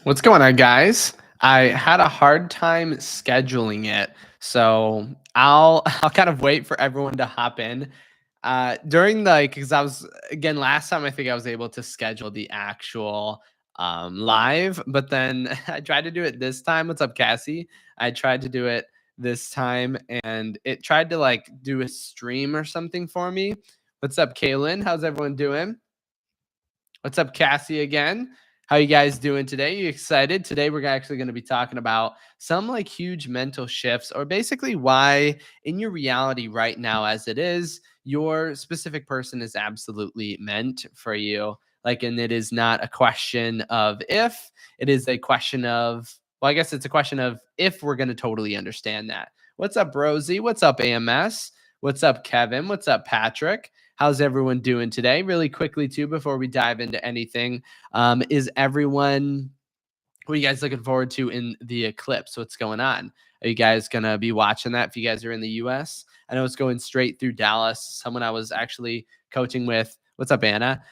What's going on, guys? I had a hard time scheduling it, so I'll kind of wait for everyone to hop in. During because I was again last time I think I was able to schedule the actual live, but then I tried to do it this time. What's up, Cassie? I tried to do it this time, and it tried to like do a stream or something for me. What's up, Kaylin? How's everyone doing? What's up, Cassie again? How you guys doing today? You excited? Today we're actually going to be talking about some like huge mental shifts or basically why in your reality right now as it is, your specific person is absolutely meant for you. Like and it is not a question of if, it is a question of well, I guess it's a question of if we're going to totally understand that. What's up, Rosie? What's up, AMS? What's up, Kevin? What's up, Patrick? How's everyone doing today? Really quickly, too, before we dive into anything, is everyone, what are you guys looking forward to in the eclipse? What's going on? Are you guys going to be watching that if you guys are in the US? I know it's going straight through Dallas. Someone I was actually coaching with, what's up, Anna,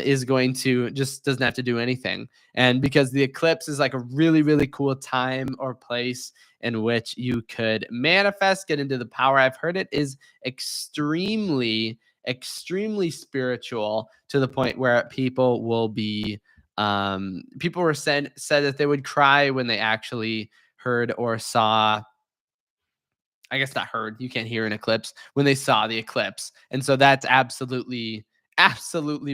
is going to just doesn't have to do anything. And because the eclipse is like a really, really cool time or place in which you could manifest, get into the power. I've heard it is extremely spiritual to the point where people will be people were said that they would cry when they actually heard or saw, I guess not heard, you can't hear an eclipse, when they saw the eclipse. And so that's absolutely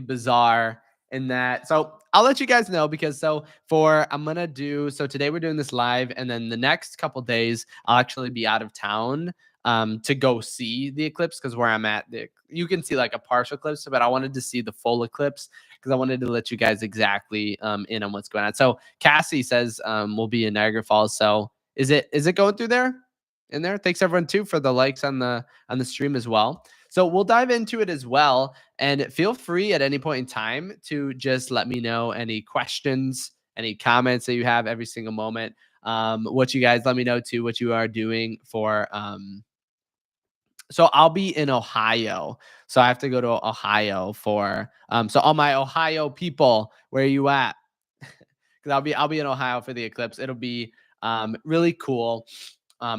bizarre in that. So I'll let you guys know because I'm gonna do so today we're doing this live, and then the next couple days I'll actually be out of town to go see the eclipse because where I'm at, you can see like a partial eclipse, but I wanted to see the full eclipse because I wanted to let you guys exactly in on what's going on. So Cassie says we'll be in Niagara Falls. So is it going through there? In there. Thanks everyone too for the likes on the stream as well. So we'll dive into it as well, and feel free at any point in time to just let me know any questions, any comments that you have every single moment. What you guys let me know too, what you are doing for. So I'll be in Ohio, so I have to go to Ohio for. So all my Ohio people, where are you at? Because I'll be in Ohio for the eclipse. It'll be really cool.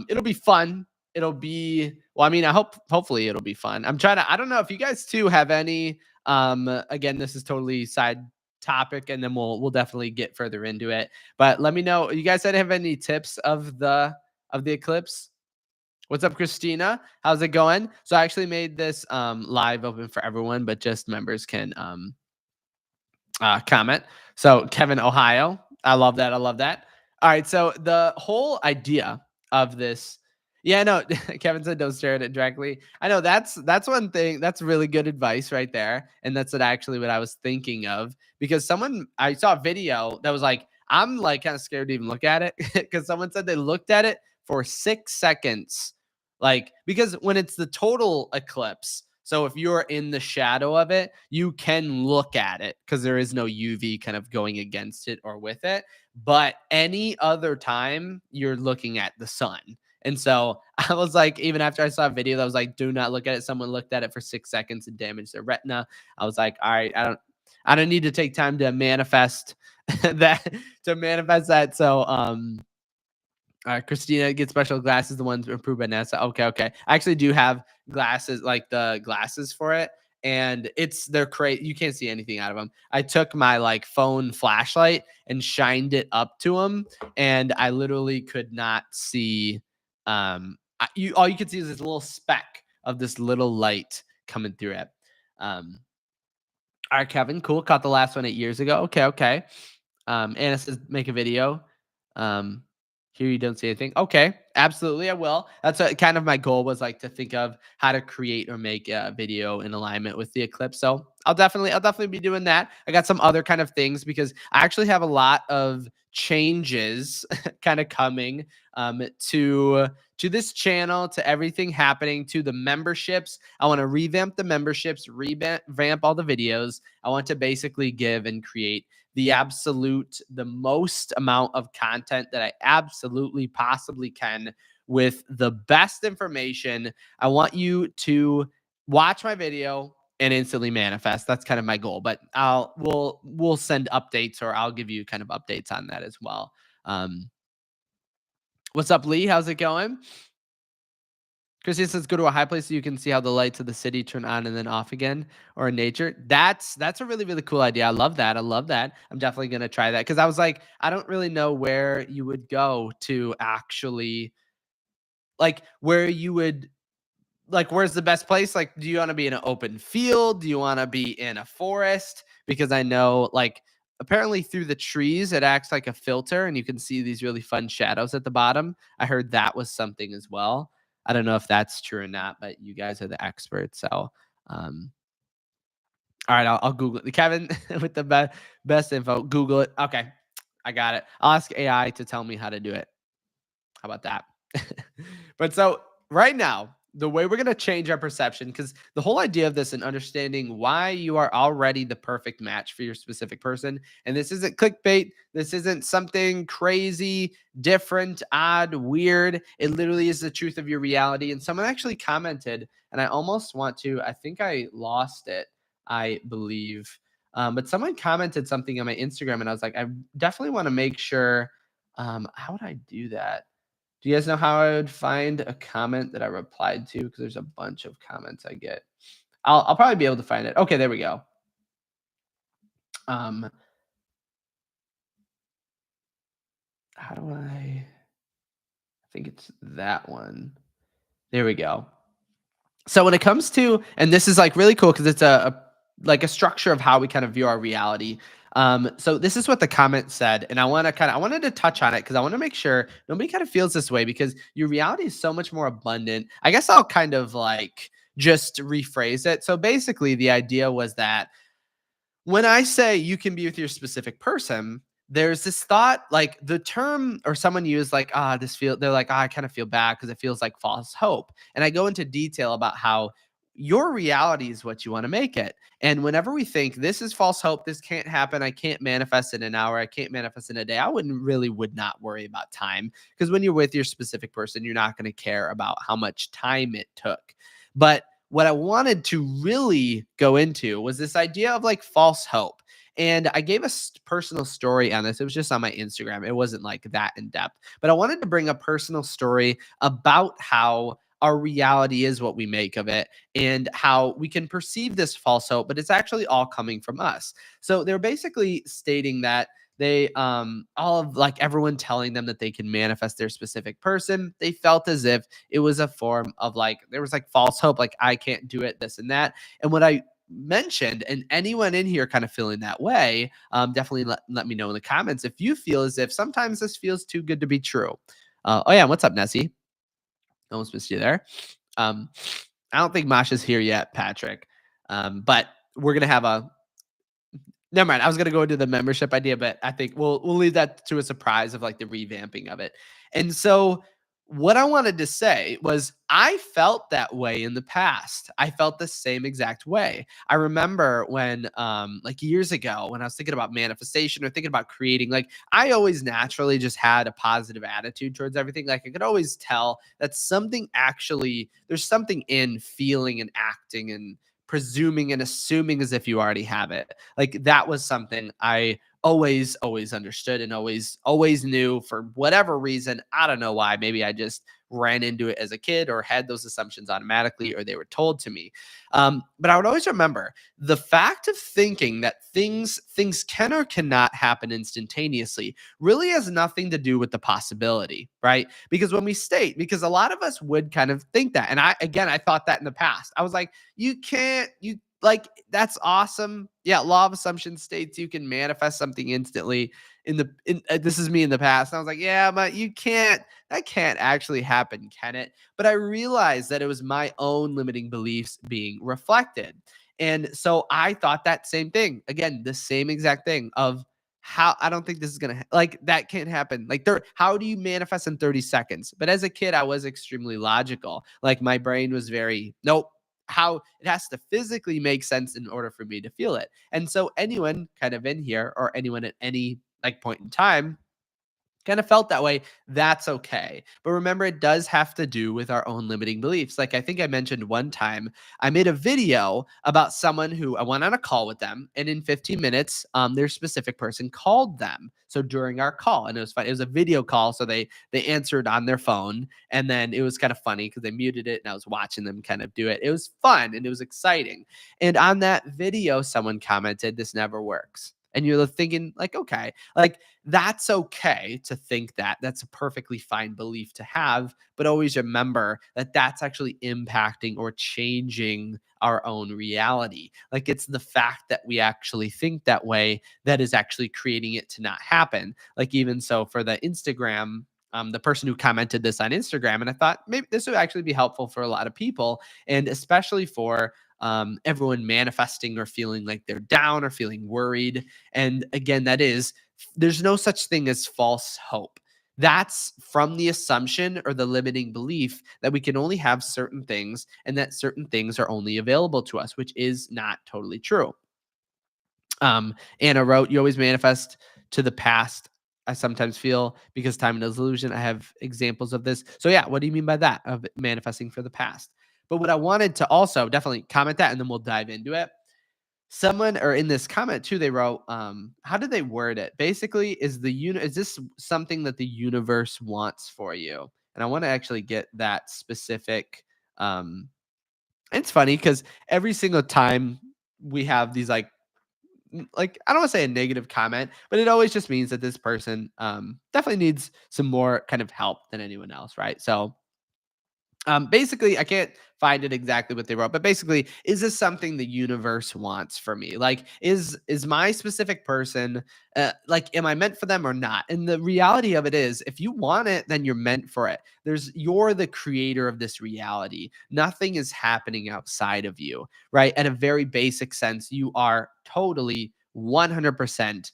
It'll be fun. It'll be well. I mean, hopefully it'll be fun. I'm trying to. I don't know if you guys too have any. Again, this is totally side topic, and then we'll definitely get further into it. But let me know. You guys have any tips of the eclipse? What's up, Christina? How's it going? So I actually made this live open for everyone, but just members can comment. So Kevin, Ohio. I love that. I love that. All right. So the whole idea of this, yeah, no, Kevin said don't stare at it directly. I know that's one thing. That's really good advice right there, and that's what I was thinking of because someone I saw a video that was like I'm like kind of scared to even look at it because someone said they looked at it for 6 seconds, like because when it's the total eclipse, so if you're in the shadow of it, you can look at it because there is no UV kind of going against it or with it. But any other time, you're looking at the sun. And so I was like, even after I saw a video that was like, do not look at it. Someone looked at it for 6 seconds and damaged their retina. I was like, all right, I don't need to take time to manifest that So Christina gets special glasses, the ones approved by NASA. Okay. I actually do have glasses, like the glasses for it, and they're crazy. You can't see anything out of them. I took my like phone flashlight and shined it up to them, and I literally could not see. All you could see is this little speck of this little light coming through it. All right, Kevin, cool. Caught the last one 8 years ago. Okay. Anna says make a video. Um, Here you don't see anything. Okay, absolutely, I will. That's kind of my goal was like to think of how to create or make a video in alignment with the eclipse. So I'll definitely be doing that. I got some other kind of things because I actually have a lot of changes kind of coming to this channel, to everything happening, to the memberships. I want to revamp the memberships, revamp all the videos. I want to basically give and create the most amount of content that I absolutely possibly can with the best information. I want you to watch my video, and instantly manifest. That's kind of my goal, but we'll send updates, or I'll give you kind of updates on that as well. Um, what's up, Lee? How's it going? Chrissy says, "Go to a high place so you can see how the lights of the city turn on and then off again, or in nature." That's a really cool idea. I love that. I love that. I'm definitely gonna try that because I was like, I don't really know where you would go to actually like where you would like where's the best place? Like, do you want to be in an open field? Do you want to be in a forest? Because I know like apparently through the trees it acts like a filter and you can see these really fun shadows at the bottom. I heard that was something as well. I don't know if that's true or not, but you guys are the experts. So all right, I'll Google it. Kevin with the best info. Google it. Okay. I got it. I'll ask AI to tell me how to do it. How about that? But so right now, the way we're going to change our perception, because the whole idea of this and understanding why you are already the perfect match for your specific person, and this isn't clickbait, this isn't something crazy, different, odd, weird. It literally is the truth of your reality. And someone actually commented, and I almost want to, I think I lost it, I believe. But someone commented something on my Instagram, and I was like, I definitely want to make sure. How would I do that? Do you guys know how I would find a comment that I replied to? Because there's a bunch of comments I get. I'll probably be able to find it. Okay, there we go. Um, how do I think it's that one. There we go. So when it comes to, and this is like really cool because it's a like a structure of how we kind of view our reality. So this is what the comment said, and I wanted to touch on it because I want to make sure nobody kind of feels this way because your reality is so much more abundant. I guess I'll kind of like just rephrase it. So basically, the idea was that when I say you can be with your specific person, there's this thought like the term or someone used like, they're like, I kind of feel bad because it feels like false hope. And I go into detail about how your reality is what you want to make it. And whenever we think this is false hope, this can't happen, I can't manifest in an hour, I can't manifest in a day, I would not worry about time because when you're with your specific person, you're not going to care about how much time it took. But what I wanted to really go into was this idea of like false hope. And I gave a personal story on this. It was just on my Instagram. It wasn't like that in depth, but I wanted to bring a personal story about how our reality is what we make of it and how we can perceive this false hope, but it's actually all coming from us. So they're basically stating that they all of like everyone telling them that they can manifest their specific person, they felt as if it was a form of like there was like false hope, like I can't do it, this and that. And what I mentioned, and anyone in here kind of feeling that way, definitely let me know in the comments if you feel as if sometimes this feels too good to be true. Oh yeah, what's up, Nessie? Almost missed you there. um I don't think Masha's here yet, Patrick. But we're gonna have a never mind. I was gonna go into the membership idea, but I think we'll leave that to a surprise of like the revamping of it. And so what I wanted to say was I felt that way in the past. I felt the same exact way. I remember when like years ago when I was thinking about manifestation or thinking about creating, like I always naturally just had a positive attitude towards everything. Like I could always tell that something actually there's something in feeling and acting and presuming and assuming as if you already have it. Like that was something I always understood and always knew for whatever reason. I don't know why. Maybe I just ran into it as a kid or had those assumptions automatically or they were told to me. But I would always remember the fact of thinking that things can or cannot happen instantaneously really has nothing to do with the possibility, right? Because when we state, because a lot of us would kind of think that, and I thought that in the past. I was like, you can't, you like that's awesome. Yeah, law of assumption states you can manifest something instantly. This is me in the past. And I was like, yeah, but you can't. That can't actually happen, can it? But I realized that it was my own limiting beliefs being reflected, and so I thought that same thing again, the same exact thing of how I don't think this is gonna like that can't happen. Like there, how do you manifest in 30 seconds? But as a kid, I was extremely logical. Like my brain was very nope how it has to physically make sense in order for me to feel it. And so anyone kind of in here or anyone at any like point in time kind of felt that way, that's okay. But remember, it does have to do with our own limiting beliefs. Like I think I mentioned one time, I made a video about someone who I went on a call with them, and in 15 minutes, their specific person called them. So during our call, and it was fun. It was a video call, so they answered on their phone, and then it was kind of funny because they muted it, and I was watching them kind of do it. It was fun and it was exciting. And on that video, someone commented, "This never works." And you're thinking, like, okay, like that's okay to think that. That's a perfectly fine belief to have, but always remember that that's actually impacting or changing our own reality. Like it's the fact that we actually think that way that is actually creating it to not happen. Like even so for the Instagram, the person who commented this on Instagram, and I thought maybe this would actually be helpful for a lot of people, and especially for everyone manifesting or feeling like they're down or feeling worried. And again, that is there's no such thing as false hope. That's from the assumption or the limiting belief that we can only have certain things and that certain things are only available to us, which is not totally true. Anna wrote, "You always manifest to the past. I sometimes feel because time is illusion." I have examples of this. So, yeah, what do you mean by that, of manifesting for the past? But what I wanted to also definitely comment that and then we'll dive into it. Someone or in this comment too, they wrote, how did they word it? Basically, is this something that the universe wants for you? And I want to actually get that specific. Um, it's funny because every single time we have these like I don't want to say a negative comment, but it always just means that this person definitely needs some more kind of help than anyone else, right? So basically, I can't find it exactly what they wrote, but basically, is this something the universe wants for me? Like, is my specific person like, am I meant for them or not? And the reality of it is, if you want it, then you're meant for it. You're the creator of this reality. Nothing is happening outside of you, right? At a very basic sense, you are totally 100%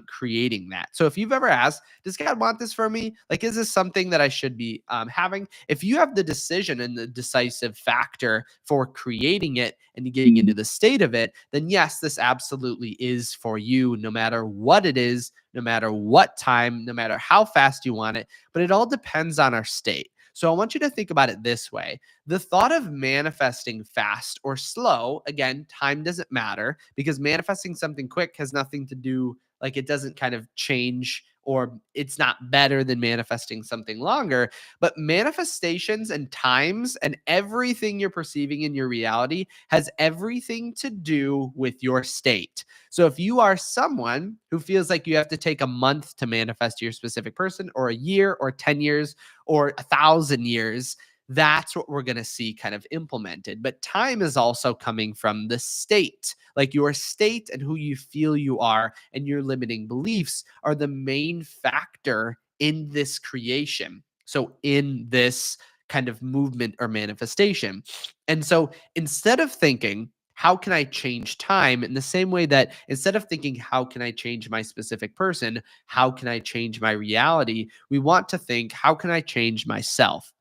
creating that. So if you've ever asked, does God want this for me? Like, is this something that I should be having? If you have the decision and the decisive factor for creating it and getting into the state of it, then yes, this absolutely is for you, no matter what it is, no matter what time, no matter how fast you want it. But it all depends on our state. So I want you to think about it this way. The thought of manifesting fast or slow, again, time doesn't matter because manifesting something quick has nothing to do, like it doesn't kind of change or it's not better than manifesting something longer. But manifestations and times and everything you're perceiving in your reality has everything to do with your state. So if you are someone who feels like you have to take a month to manifest your specific person, or a year, or 10 years, or 1,000 years, that's what we're going to see kind of implemented. But time is also coming from the state, like your state and who you feel you are, and your limiting beliefs are the main factor in this creation. So, in this kind of movement or manifestation. And so, instead of thinking, how can I change time, in the same way that instead of thinking, how can I change my specific person, how can I change my reality, we want to think, how can I change myself?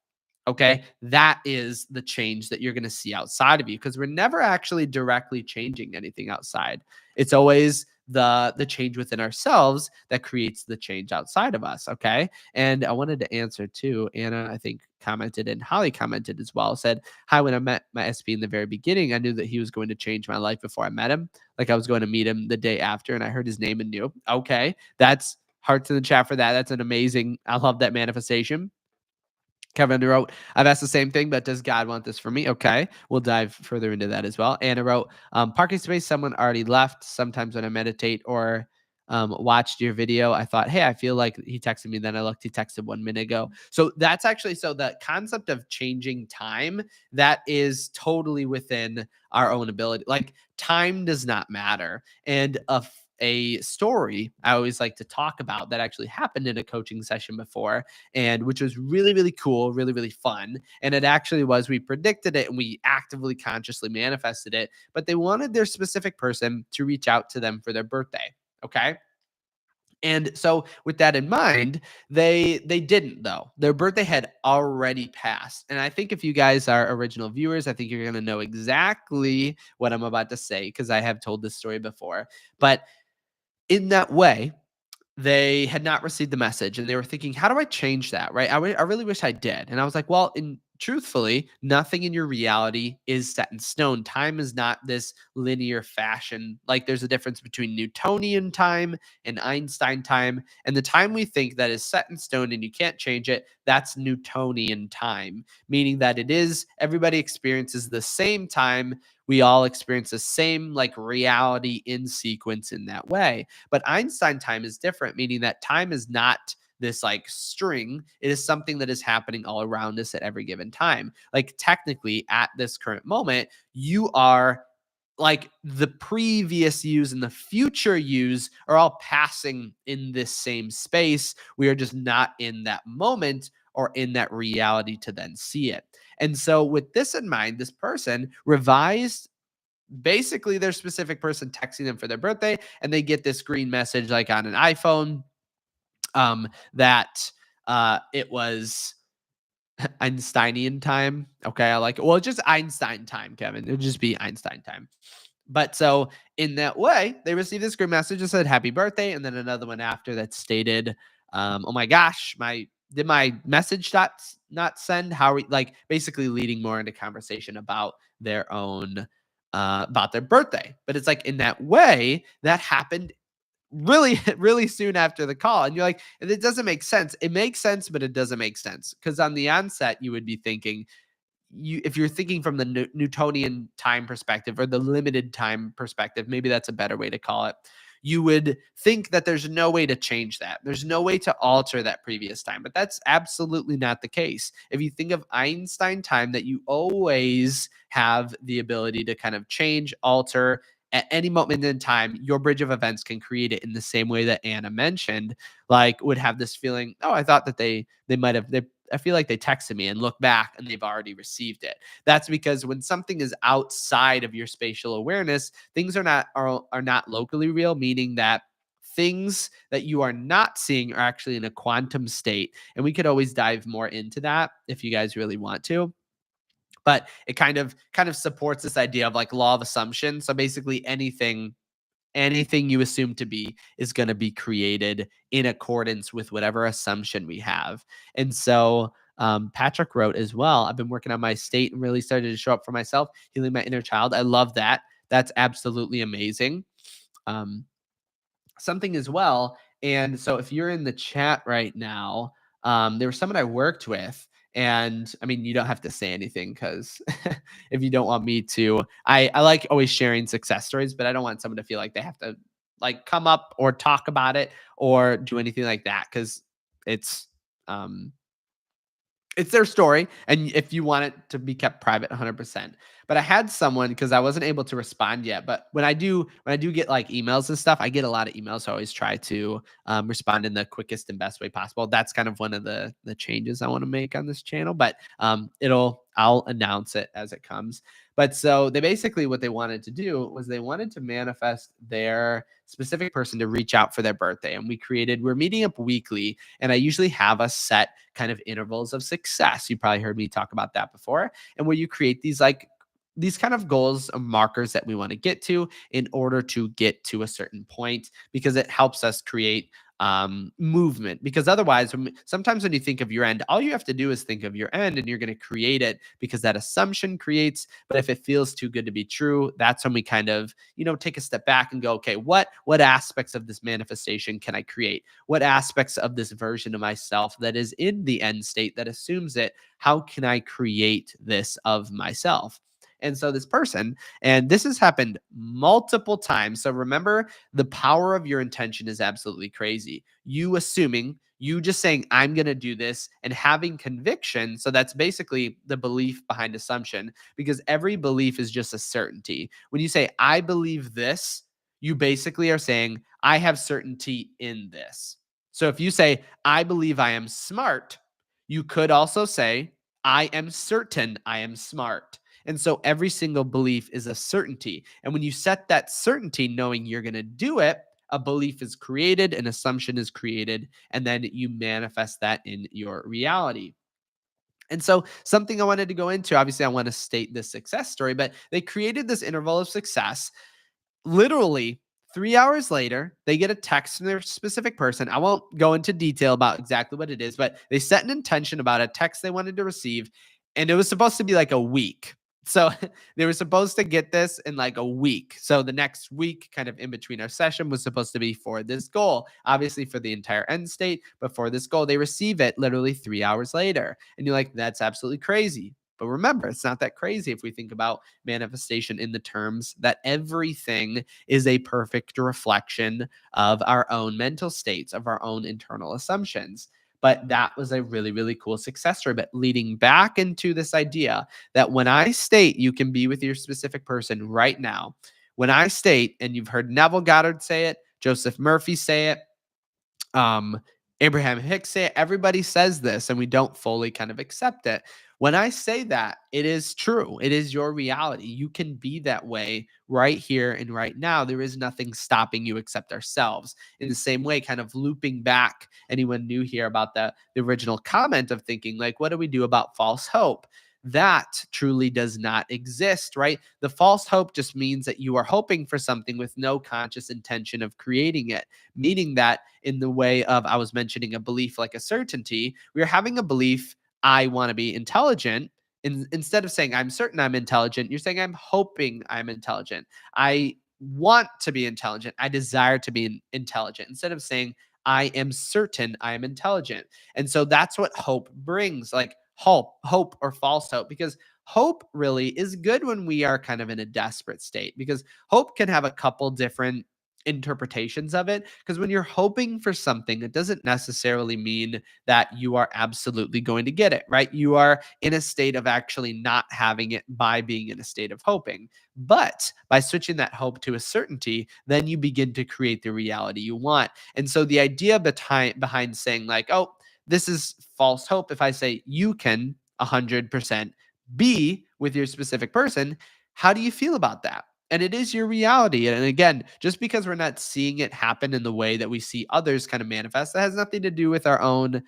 Okay. That is the change that you're going to see outside of you, because we're never actually directly changing anything outside. It's always the change within ourselves that creates the change outside of us. Okay. And I wanted to answer too. Anna, I think, commented, and Holly commented as well, said, "Hi, when I met my SP in the very beginning, I knew that he was going to change my life before I met him. Like I was going to meet him the day after, and I heard his name and knew." Okay. That's hearts in the chat for that. That's an amazing, I love that manifestation. Kevin wrote, "I've asked the same thing, but does God want this for me?" Okay, we'll dive further into that as well. Anna wrote, "Parking space, someone already left. Sometimes when I meditate or watched your video, I thought, hey, I feel like he texted me. Then I looked, he texted 1 minute ago." So that's actually, so the concept of changing time, that is totally within our own ability. Like time does not matter. And a story I always like to talk about that actually happened in a coaching session before, and which was really, really cool, really, really fun. And it actually was, we predicted it and we actively, consciously manifested it, but they wanted their specific person to reach out to them for their birthday. Okay. And so with that in mind, they didn't though. Their birthday had already passed. And I think if you guys are original viewers, I think you're going to know exactly what I'm about to say because I have told this story before. But in that way, they had not received the message and they were thinking, how do I change that? Right. I really wish I did. And I was like, well, in truthfully, nothing in your reality is set in stone. Time is not this linear fashion. Like there's a difference between Newtonian time and Einstein time. And the time we think that is set in stone and you can't change it, that's Newtonian time, meaning that it is everybody experiences the same time. We all experience the same like reality in sequence in that way. But Einstein time is different, meaning that time is not this like string. It is something that is happening all around us at every given time. Like technically, at this current moment, you are like the previous yous and the future yous are all passing in this same space. We are just not in that moment or in that reality to then see it. And so, with this in mind, this person revised basically their specific person texting them for their birthday, and they get this green message like on an iPhone that it was Einsteinian time. Okay, I like it. Well, it's just Einstein time, Kevin. It'll just be Einstein time. But so in that way, they received this group message that said happy birthday, and then another one after that stated, oh my gosh, my message not send? How are we like basically leading more into conversation about their own about their birthday. But it's like in that way, that happened really, really soon after the call. And you're like, and it doesn't make sense. It makes sense, but it doesn't make sense. Because on the onset, you would be thinking, if you're thinking from the Newtonian time perspective or the limited time perspective, maybe that's a better way to call it. You would think that there's no way to change that. There's no way to alter that previous time, but that's absolutely not the case. If you think of Einstein time, that you always have the ability to kind of change, alter at any moment in time, your bridge of events can create it in the same way that Anna mentioned, like would have this feeling, oh, I thought that they might have I feel like they texted me and look back and they've already received it. That's because when something is outside of your spatial awareness, things are not locally real, meaning that things that you are not seeing are actually in a quantum state. And we could always dive more into that if you guys really want to. But it kind of supports this idea of like law of assumption. So basically anything you assume to be is going to be created in accordance with whatever assumption we have. And so Patrick wrote as well, I've been working on my state and really started to show up for myself, healing my inner child. I love that. That's absolutely amazing. Um, Something as well. And so if you're in the chat right now, there was someone I worked with. And I mean, you don't have to say anything because if you don't want me to, I like always sharing success stories, but I don't want someone to feel like they have to like come up or talk about it or do anything like that because it's um it's their story, and if you want it to be kept private 100%. But I had someone because I wasn't able to respond yet, but when I do get like emails and stuff, I get a lot of emails, so I always try to respond in the quickest and best way possible. That's kind of one of the changes I want to make on this channel, but I'll announce it as it comes. But so they basically what they wanted to do was they wanted to manifest their specific person to reach out for their birthday, and we're meeting up weekly, and I usually have a set kind of intervals of success. You probably heard me talk about that before. And where you create these kind of goals or markers that we want to get to in order to get to a certain point, because it helps us create movement. Because otherwise, sometimes when you think of your end, all you have to do is think of your end and you're going to create it because that assumption creates. But if it feels too good to be true, that's when we kind of, take a step back and go, okay, what aspects of this manifestation can I create? What aspects of this version of myself that is in the end state that assumes it, how can I create this of myself? And so this person, and this has happened multiple times. So remember, the power of your intention is absolutely crazy. You just saying, I'm going to do this and having conviction. So that's basically the belief behind assumption, because every belief is just a certainty. When you say, I believe this, you basically are saying, I have certainty in this. So if you say, I believe I am smart, you could also say, I am certain I am smart. And so every single belief is a certainty. And when you set that certainty, knowing you're going to do it, a belief is created, an assumption is created, and then you manifest that in your reality. And so, something I wanted to go into, obviously, I want to state this success story, but they created this interval of success literally 3 hours later, they get a text from their specific person. I won't go into detail about exactly what it is, but they set an intention about a text they wanted to receive, and it was supposed to be like a week. So they were supposed to get this in like a week. So the next week, kind of in between our session, was supposed to be for this goal, obviously for the entire end state, but for this goal, they receive it literally 3 hours later. And you're like, that's absolutely crazy. But remember, it's not that crazy if we think about manifestation in the terms that everything is a perfect reflection of our own mental states, of our own internal assumptions. But that was a really, really cool success story. But leading back into this idea that when I state you can be with your specific person right now, when I state, and you've heard Neville Goddard say it, Joseph Murphy say it, um, Abraham Hicks say it, everybody says this, and we don't fully kind of accept it. When I say that, it is true. It is your reality. You can be that way right here and right now. There is nothing stopping you except ourselves. In the same way, kind of looping back, anyone new here about the original comment of thinking, like, what do we do about false hope? That truly does not exist, right? The false hope just means that you are hoping for something with no conscious intention of creating it, meaning that in the way of, I was mentioning a belief like a certainty, we are having a belief, I want to be intelligent. Instead of saying, I'm certain I'm intelligent, you're saying, I'm hoping I'm intelligent. I want to be intelligent. I desire to be intelligent. Instead of saying, I am certain I am intelligent. And so that's what hope brings, like hope or false hope, because hope really is good when we are kind of in a desperate state, because hope can have a couple different interpretations of it. Because when you're hoping for something, it doesn't necessarily mean that you are absolutely going to get it, right? You are in a state of actually not having it by being in a state of hoping. But by switching that hope to a certainty, then you begin to create the reality you want. And so the idea behind saying, like, oh, this is false hope, if I say you can 100% be with your specific person, how do you feel about that? And it is your reality. And again, just because we're not seeing it happen in the way that we see others kind of manifest, that has nothing to do with our own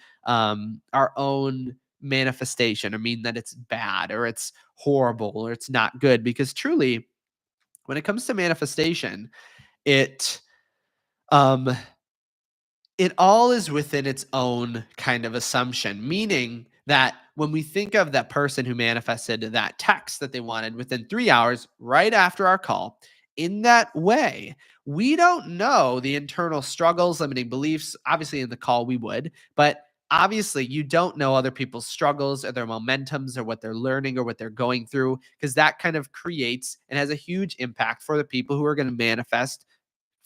manifestation, or mean that it's bad or it's horrible or it's not good. Because truly, when it comes to manifestation, it um it all is within its own kind of assumption, meaning that when we think of that person who manifested that text that they wanted within 3 hours, right after our call, in that way, we don't know the internal struggles, limiting beliefs. Obviously, in the call, we would, but obviously, you don't know other people's struggles or their momentums or what they're learning or what they're going through, because that kind of creates and has a huge impact for the people who are going to manifest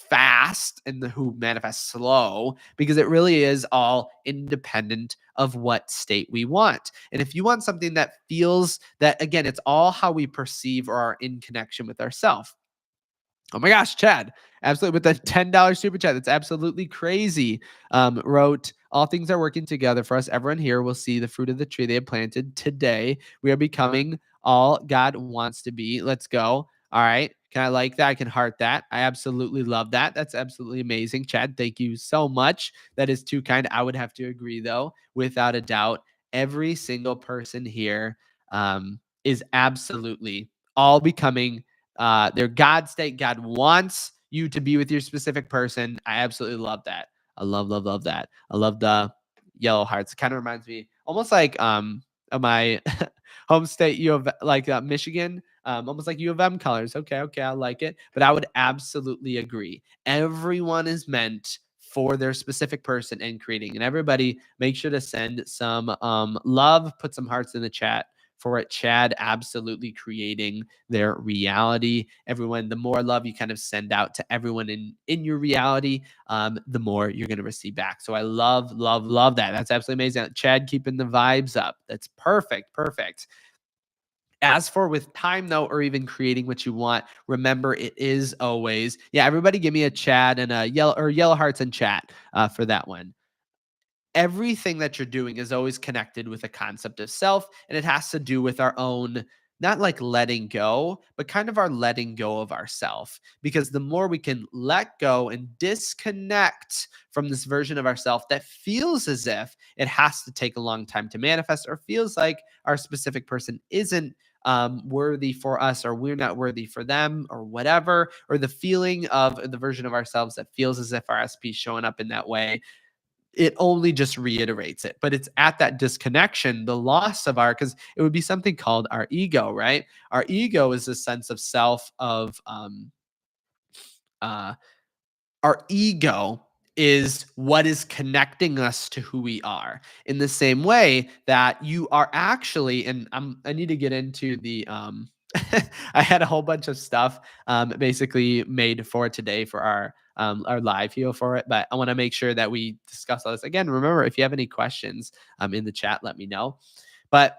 fast and the who manifest slow, because it really is all independent of what state we want. And if you want something that feels that, again, it's all how we perceive or are in connection with ourselves. Oh my gosh, Chad, absolutely, with the $10 super chat. That's absolutely crazy. Wrote, all things are working together for us. Everyone here will see the fruit of the tree they have planted today. We are becoming all God wants to be. Let's go. All right. Can I like that? I can heart that. I absolutely love that. That's absolutely amazing, Chad. Thank you so much. That is too kind. I would have to agree, though, without a doubt. Every single person here is absolutely all becoming their God state. God wants you to be with your specific person. I absolutely love that. I love that. I love the yellow hearts. It kind of reminds me almost like of my home state, U of like Michigan, almost like U of M colors. Okay, I like it. But I would absolutely agree. Everyone is meant for their specific person and creating. And everybody, make sure to send some love, put some hearts in the chat for it. Chad absolutely creating their reality. Everyone, the more love you kind of send out to everyone in your reality, the more you're going to receive back. So I love that. That's absolutely amazing. Chad keeping the vibes up. That's perfect. As for with time though, or even creating what you want, remember it is always, yeah, everybody give me a Chad and a yellow hearts in chat for that one. Everything that you're doing is always connected with a concept of self, and it has to do with our own, not like letting go, but kind of our letting go of ourself. Because the more we can let go and disconnect from this version of ourself that feels as if it has to take a long time to manifest, or feels like our specific person isn't worthy for us, or we're not worthy for them, or whatever, or the feeling of the version of ourselves that feels as if our SP is showing up in that way, it only just reiterates it. But it's at that disconnection, the loss of our, because it would be something called our ego, right? Our ego is a sense of self, of uh our ego is what is connecting us to who we are, in the same way that you are actually, and I need to get into the I had a whole bunch of stuff basically made for today for our live here for it, but I want to make sure that we discuss all this again. Remember, if you have any questions in the chat, let me know. But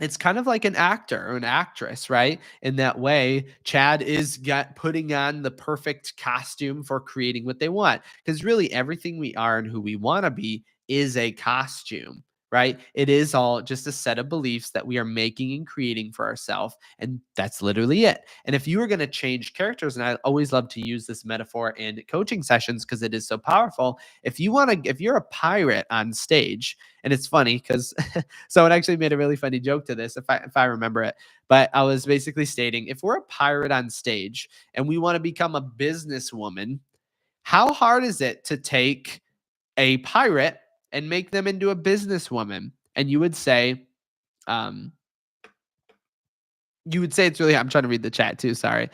it's kind of like an actor or an actress, right? In that way, Chad is putting on the perfect costume for creating what they want. Because really, everything we are and who we want to be is a costume, right? It is all just a set of beliefs that we are making and creating for ourselves. And that's literally it. And if you were going to change characters, and I always love to use this metaphor in coaching sessions because it is so powerful. If you're a pirate on stage, and it's funny because someone actually made a really funny joke to this, if I remember it. But I was basically stating, if we're a pirate on stage and we want to become a businesswoman, how hard is it to take a pirate and make them into a businesswoman? And um, you would say it's really, I'm trying to read the chat too, sorry.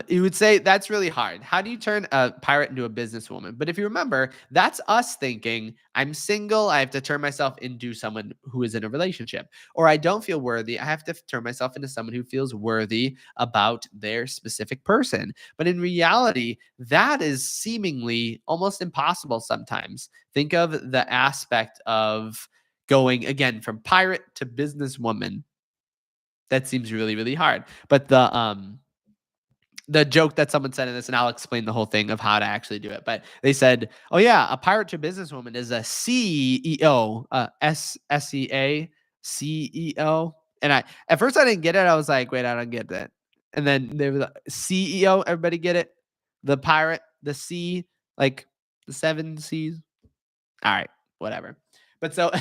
You would say that's really hard. How do you turn a pirate into a businesswoman? But if you remember, that's us thinking, I'm single, I have to turn myself into someone who is in a relationship. Or I don't feel worthy, I have to turn myself into someone who feels worthy about their specific person. But in reality, that is seemingly almost impossible sometimes. Think of the aspect of going again from pirate to businesswoman. That seems really, really hard. But the joke that someone said in this, and I'll explain the whole thing of how to actually do it. But they said, "Oh yeah, a pirate to businesswoman is a CEO, CEO." And I at first I didn't get it. I was like, "Wait, I don't get that." And then there was like, CEO. Everybody get it? The pirate, the C, like the seven C's. All right, whatever. But so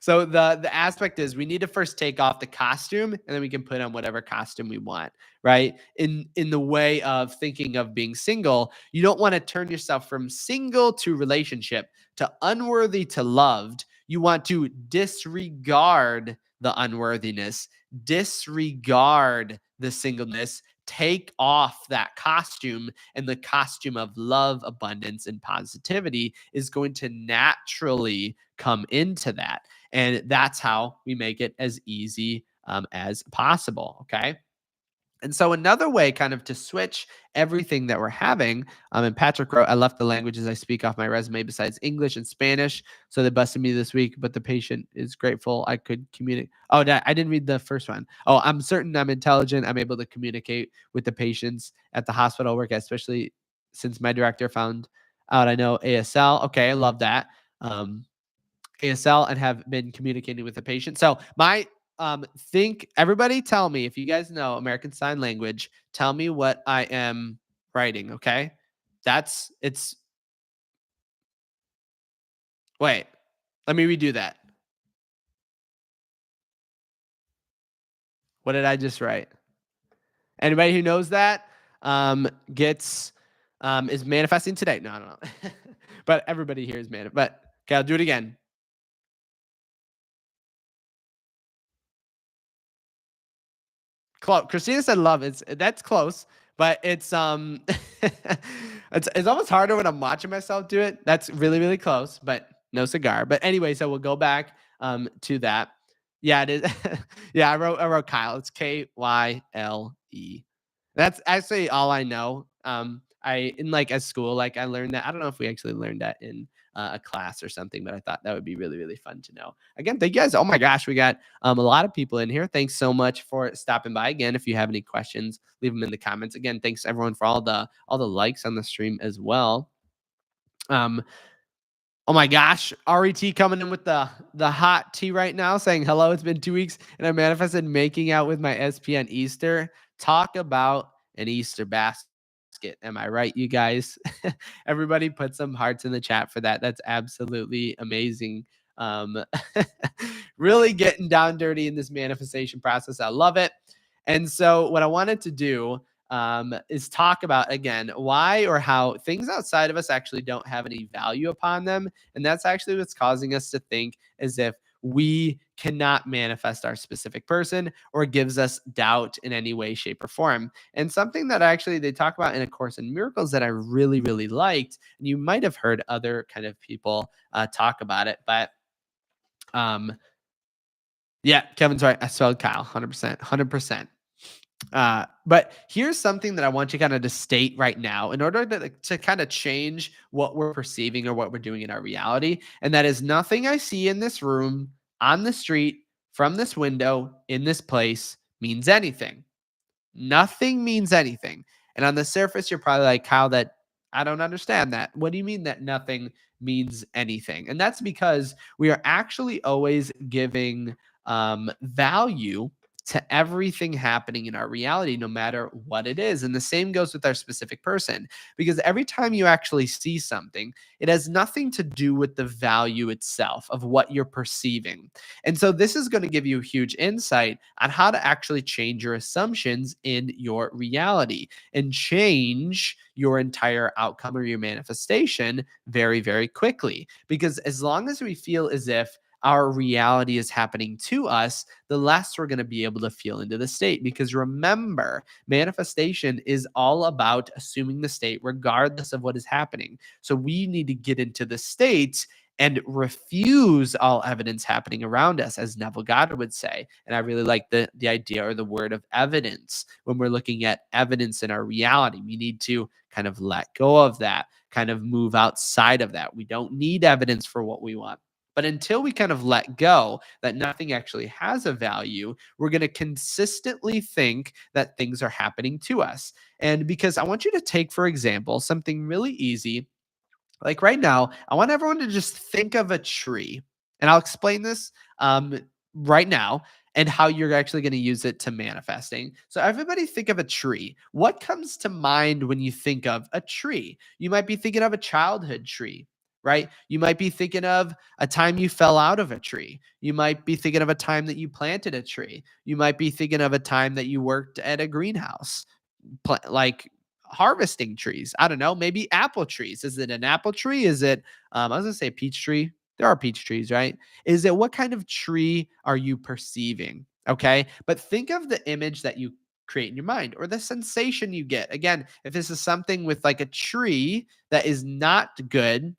so the aspect is we need to first take off the costume and then we can put on whatever costume we want, right? In the way of thinking of being single, you don't want to turn yourself from single to relationship to unworthy to loved. You want to disregard the unworthiness, disregard the singleness, take off that costume, and the costume of love, abundance, and positivity is going to naturally come into that. And that's how we make it as easy as possible. Okay. And so another way kind of to switch everything that we're having, and Patrick wrote, I left the languages I speak off my resume besides English and Spanish. So they busted me this week, but the patient is grateful I could communicate. Oh, I didn't read the first one. Oh, I'm certain I'm intelligent. I'm able to communicate with the patients at the hospital I work at, especially since my director found out I know ASL. Okay, I love that. ASL and have been communicating with the patient. So my think everybody tell me if you guys know American Sign Language, tell me what I am writing, okay? That's it's wait. Let me redo that. What did I just write? Anybody who knows that gets is manifesting today. No, I don't know. But everybody here is but okay, I'll do it again. Close. Christina said love. That's close, but it's almost harder when I'm watching myself do it. That's really, really close, but no cigar. But anyway, so we'll go back to that. Yeah, it is. Yeah, I wrote Kyle. It's Kyle. That's actually all I know. I in like at school, like I learned that. I don't know if we actually learned that in a class or something, but I thought that would be really, really fun to know. Again, thank you guys. Oh my gosh, we got a lot of people in here. Thanks so much for stopping by. Again, if you have any questions, leave them in the comments. Again, thanks everyone for all the likes on the stream as well. Um, Oh my gosh, RET coming in with the hot tea right now, saying hello. It's been 2 weeks, and I manifested making out with my SP on Easter. Talk about an Easter basket. Am I right, you guys? Everybody put some hearts in the chat for that. That's absolutely amazing. Um, really getting down dirty in this manifestation process. I love it. And so, what I wanted to do is talk about again why or how things outside of us actually don't have any value upon them. And that's actually what's causing us to think as if we cannot manifest our specific person or gives us doubt in any way, shape, or form. And something that actually they talk about in A Course in Miracles that I really, really liked, and you might have heard other kind of people talk about it, but um, yeah, Kevin's right. I spelled Kyle, 100%, 100%. But here's something that I want you kind of to state right now in order to kind of change what we're perceiving or what we're doing in our reality. And that is nothing I see in this room, on the street, from this window, in this place means anything. Nothing means anything. And on the surface, you're probably like, Kyle, that I don't understand that. What do you mean that nothing means anything? And that's because we are actually always giving value to everything happening in our reality, no matter what it is. And the same goes with our specific person, because every time you actually see something, it has nothing to do with the value itself of what you're perceiving. And so this is going to give you huge insight on how to actually change your assumptions in your reality and change your entire outcome or your manifestation very, very quickly. Because as long as we feel as if our reality is happening to us, the less we're going to be able to feel into the state. Because remember, manifestation is all about assuming the state regardless of what is happening. So we need to get into the state and refuse all evidence happening around us, as Neville Goddard would say. And I really like the idea or the word of evidence. When we're looking at evidence in our reality, we need to kind of let go of that, kind of move outside of that. We don't need evidence for what we want. But until we kind of let go that nothing actually has a value, we're going to consistently think that things are happening to us. And because I want you to take, for example, something really easy. Like right now, I want everyone to just think of a tree. And I'll explain this right now and how you're actually going to use it to manifesting. So, everybody think of a tree. What comes to mind when you think of a tree? You might be thinking of a childhood tree, right? You might be thinking of a time you fell out of a tree. You might be thinking of a time that you planted a tree. You might be thinking of a time that you worked at a greenhouse like harvesting trees. I don't know, maybe apple trees. Is it an apple tree? Is it I was gonna say peach tree. There are peach trees, right? Is it what kind of tree are you perceiving? Okay. But think of the image that you create in your mind or the sensation you get. Again, if this is something with like a tree that is not good,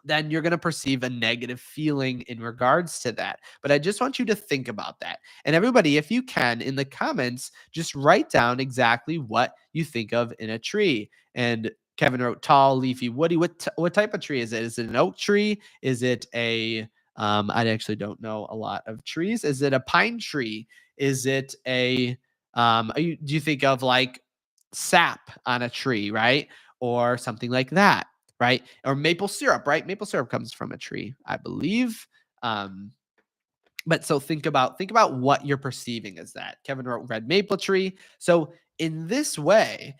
then you're going to perceive a negative feeling in regards to that. But I just want you to think about that. And everybody, if you can, in the comments, just write down exactly what you think of in a tree. And Kevin wrote tall, leafy, woody. What type of tree is it? Is it an oak tree? Is it a I actually don't know a lot of trees. Is it a pine tree? Is it a do you think of like sap on a tree, right? Or something like that, right? Or maple syrup, right? Maple syrup comes from a tree, I believe. Um, but so think about what you're perceiving as that. Kevin wrote red maple tree. So in this way,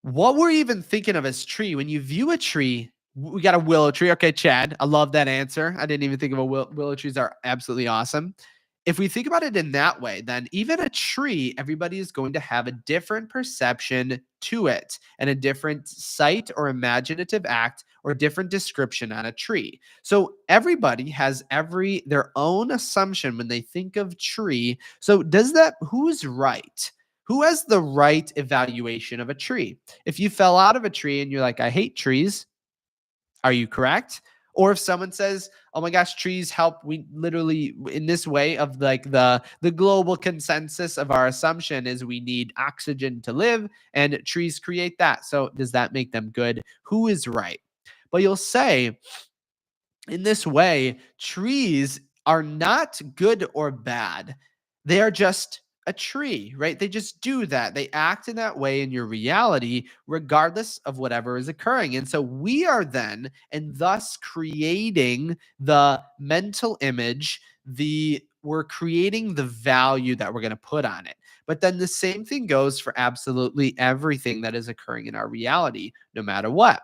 what we're even thinking of as tree, when you view a tree, we got a willow tree. Okay, Chad, I love that answer. I didn't even think of a willow trees are absolutely awesome. If we think about it in that way, then even a tree, everybody is going to have a different perception to it and a different sight or imaginative act or different description on a tree. So everybody has their own assumption when they think of tree. So who's right? Who has the right evaluation of a tree? If you fell out of a tree and you're like, I hate trees, are you correct? Or if someone says, "Oh my gosh, trees help," we literally in this way of like the global consensus of our assumption is we need oxygen to live, and trees create that. So does that make them good? Who is right? But you'll say in this way, trees are not good or bad. They are just a tree, right? They just do that. They act in that way in your reality, regardless of whatever is occurring. And so we are then, and thus creating the mental image, we're creating the value that we're going to put on it. But then the same thing goes for absolutely everything that is occurring in our reality, no matter what.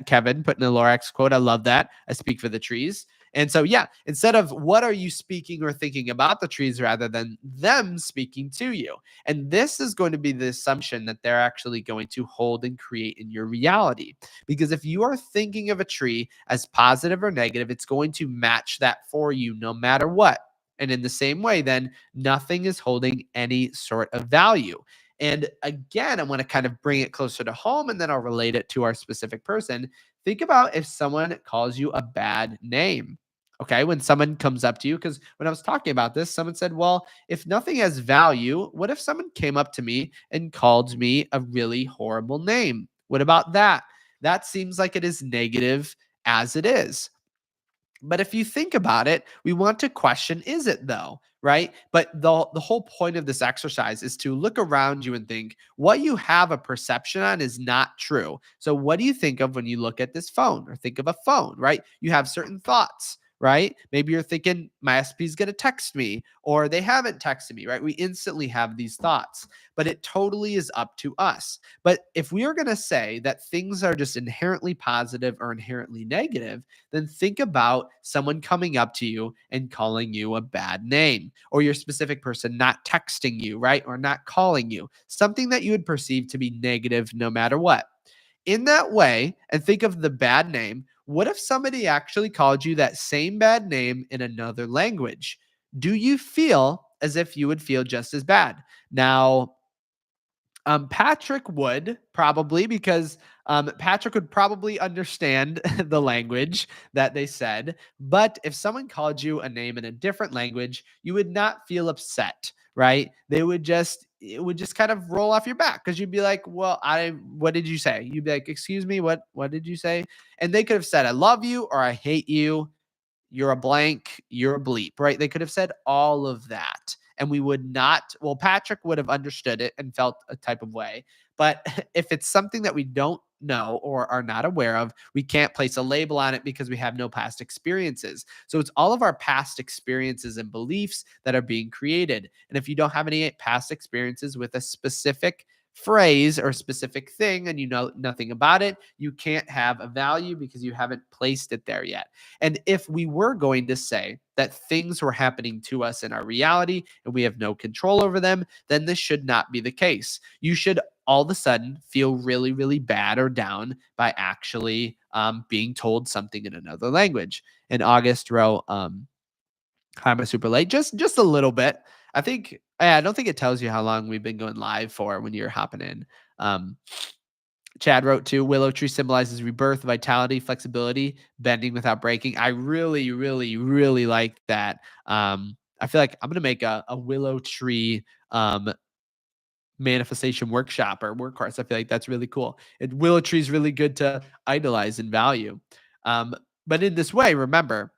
Kevin put in the Lorax quote. I love that. I speak for the trees. And so, yeah, instead of what are you speaking or thinking about the trees rather than them speaking to you. And this is going to be the assumption that they're actually going to hold and create in your reality. Because if you are thinking of a tree as positive or negative, it's going to match that for you no matter what. And in the same way, then nothing is holding any sort of value. And again, I want to kind of bring it closer to home and then I'll relate it to our specific person. Think about if someone calls you a bad name. Okay. When someone comes up to you, because when I was talking about this, someone said, well, if nothing has value, what if someone came up to me and called me a really horrible name? What about that? That seems like it is negative as it is. But if you think about it, we want to question, is it though? Right. But the whole point of this exercise is to look around you and think what you have a perception on is not true. So, what do you think of when you look at this phone or think of a phone? Right. You have certain thoughts. Right. Maybe you're thinking my SP is going to text me or they haven't texted me. Right. We instantly have these thoughts, but it totally is up to us. But if we are going to say that things are just inherently positive or inherently negative, then think about someone coming up to you and calling you a bad name, or your specific person not texting you, right? Or not calling you, something that you would perceive to be negative no matter what. In that way, and think of the bad name, what if somebody actually called you that same bad name in another language? Do you feel as if you would feel just as bad? Now, Patrick would probably because Patrick would probably understand the language that they said. But if someone called you a name in a different language, you would not feel upset, right? It would just kind of roll off your back because you'd be like, "Well, what did you say?" You'd be like, "Excuse me, what did you say?" And they could have said, "I love you" or "I hate you." You're a blank, you're a bleep, right? They could have said all of that. And we would not, well, Patrick would have understood it and felt a type of way. But if it's something that we don't know or are not aware of, we can't place a label on it because we have no past experiences. So it's all of our past experiences and beliefs that are being created. And if you don't have any past experiences with a specific phrase or specific thing and you know nothing about it, you can't have a value because you haven't placed it there yet. And if we were going to say that things were happening to us in our reality and we have no control over them, then this should not be the case. You should all of a sudden feel really, really bad or down by actually being told something in another language. And August wrote, "Hi, am I super late?" Just a little bit. I think. I don't think it tells you how long we've been going live for when you're hopping in. Um, Chad wrote too, willow tree symbolizes rebirth, vitality, flexibility, bending without breaking. I really, really, really like that. I feel like I'm gonna make a willow tree manifestation workshop or work course. I feel like that's really cool. And willow tree is really good to idolize and value. Um, but in this way, remember,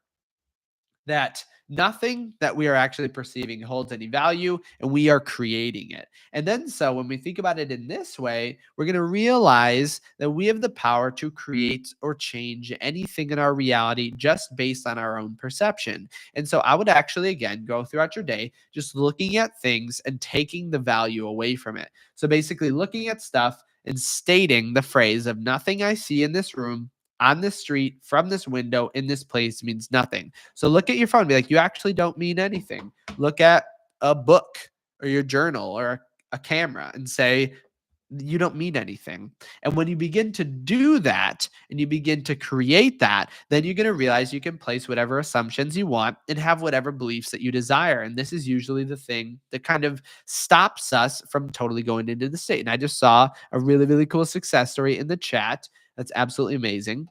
that nothing that we are actually perceiving holds any value and we are creating it. And then, so when we think about it in this way, we're going to realize that we have the power to create or change anything in our reality just based on our own perception. And so I would actually, again, go throughout your day just looking at things and taking the value away from it. So basically, looking at stuff and stating the phrase of nothing I see in this room, on this street, from this window, in this place means nothing. So look at your phone and be like, you actually don't mean anything. Look at a book or your journal or a camera and say, you don't mean anything. And when you begin to do that and you begin to create that, then you're going to realize you can place whatever assumptions you want and have whatever beliefs that you desire. And this is usually the thing that kind of stops us from totally going into the state. And I just saw a really, really cool success story in the chat. That's absolutely amazing.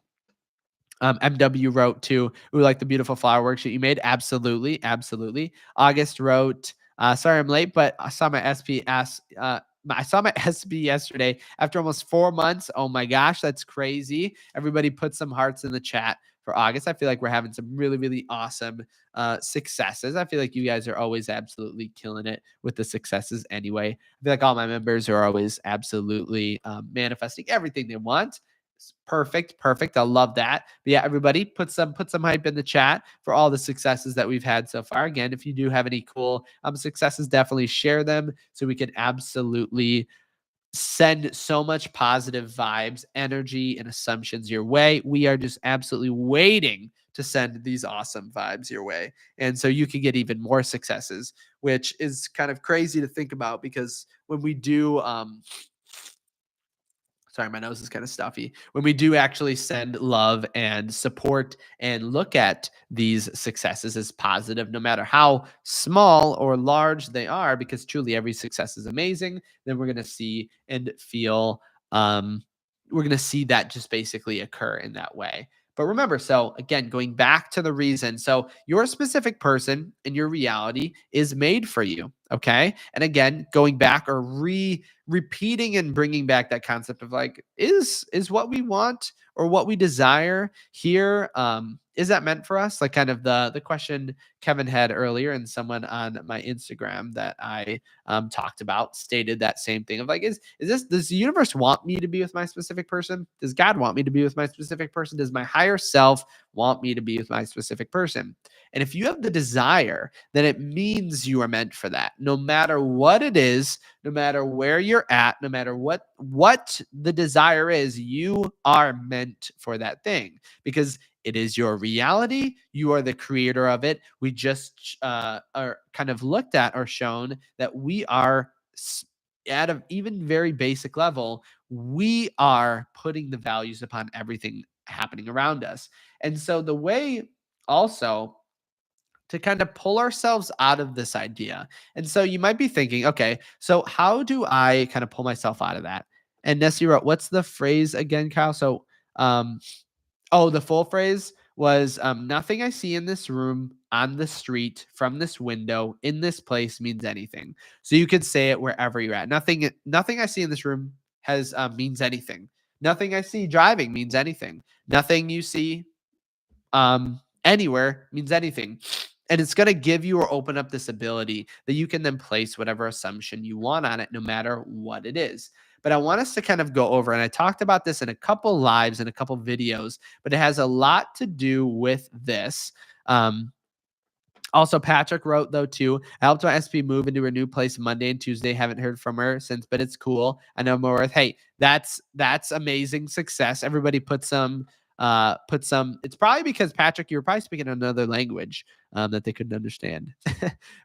MW wrote too, we like the beautiful flower worksheet you made. Absolutely. Absolutely. August wrote, sorry I'm late, but I saw my SP I saw my SB yesterday after almost 4 months. Oh my gosh, that's crazy. Everybody put some hearts in the chat for August. I feel like we're having some really, really awesome successes. I feel like you guys are always absolutely killing it with the successes anyway. I feel like all my members are always absolutely manifesting everything they want. Perfect, perfect. I love that. But yeah, everybody, put some hype in the chat for all the successes that we've had so far. Again, if you do have any cool successes, definitely share them so we can absolutely send so much positive vibes, energy, and assumptions your way. We are just absolutely waiting to send these awesome vibes your way. And so you can get even more successes, which is kind of crazy to think about because when we do, sorry, my nose is kind of stuffy. When we do actually send love and support and look at these successes as positive, no matter how small or large they are, because truly every success is amazing, then we're going to see and feel, um, we're going to see that just basically occur in that way. But remember, so again, going back to the reason, so your specific person and your reality is made for you. Okay. And again, going back or repeating and bringing back that concept of like is what we want or what we desire here, is that meant for us, like kind of the question Kevin had earlier, and someone on my Instagram that I talked about stated that same thing of like is this, does the universe want me to be with my specific person? Does God want me to be with my specific person? Does my higher self want me to be with my specific person? And if you have the desire, then it means you are meant for that, no matter what it is, no matter where you're at, no matter what the desire is, you are meant for that thing because it is your reality. You are the creator of it. We just are kind of looked at or shown that we are at an even very basic level. We are putting the values upon everything happening around us. And so the way also to kind of pull ourselves out of this idea. And so you might be thinking, okay, so how do I kind of pull myself out of that? And Nessie wrote, what's the phrase again, Kyle? So, oh, the full phrase was nothing I see in this room, on the street, from this window, in this place means anything. So you could say it wherever you're at. Nothing I see in this room has means anything. Nothing I see driving means anything. Nothing you see anywhere means anything. And it's going to give you or open up this ability that you can then place whatever assumption you want on it, no matter what it is. But I want us to kind of go over, and I talked about this in a couple lives and a couple videos, but it has a lot to do with this. Also, Patrick wrote though too. I helped my SP move into her new place Monday and Tuesday. Haven't heard from her since, but it's cool. I know more worth. Hey, that's amazing success. Everybody put some. It's probably because Patrick, you're probably speaking another language that they couldn't understand.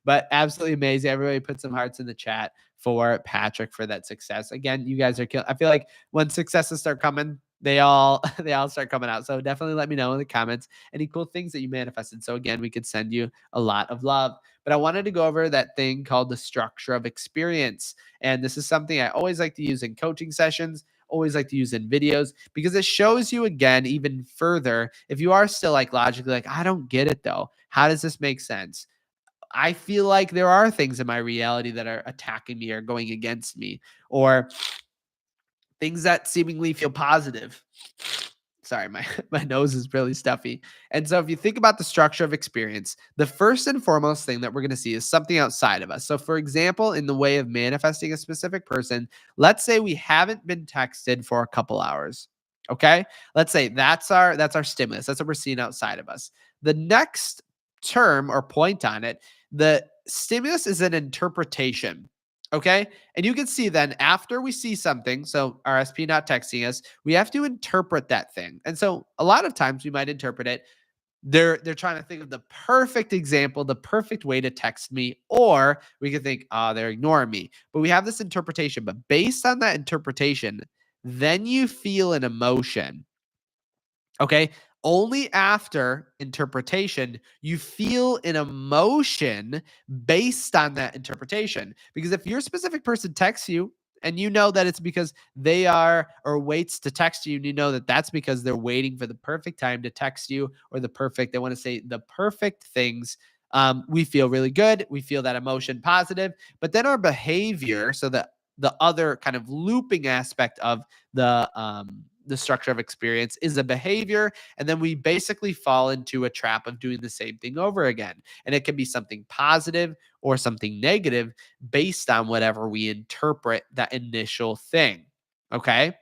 But absolutely amazing. Everybody put some hearts in the chat for Patrick for that success. Again, you guys are killing. I feel like when successes start coming, they all they all start coming out. So definitely let me know in the comments any cool things that you manifested. So again, we could send you a lot of love. But I wanted to go over that thing called the structure of experience. And this is something I always like to use in coaching sessions, always like to use in videos, because it shows you again even further. If you are still like logically like, I don't get it though, how does this make sense? I feel like there are things in my reality that are attacking me or going against me, or things that seemingly feel positive. Sorry, my, my nose is really stuffy. And so if you think about the structure of experience, the first and foremost thing that we're going to see is something outside of us. So for example, in the way of manifesting a specific person, let's say we haven't been texted for a couple hours. Okay? Let's say that's our stimulus. That's what we're seeing outside of us. The next term or point on it, the stimulus is an interpretation. Okay. And you can see then after we see something, so RSP not texting us, we have to interpret that thing. And so a lot of times we might interpret it. They're trying to think of the perfect example, the perfect way to text me, or we could think, oh, they're ignoring me. But we have this interpretation. But based on that interpretation, then you feel an emotion. Okay. Only after interpretation, you feel an emotion based on that interpretation. Because if your specific person texts you and you know that it's because they are, or waits to text you, and you know that that's because they're waiting for the perfect time to text you, or they want to say the perfect things. We feel really good. We feel that emotion positive, but then our behavior, so that the other kind of looping aspect of the structure of experience is a behavior, and then we basically fall into a trap of doing the same thing over again. And it can be something positive or something negative based on whatever we interpret that initial thing. Okay.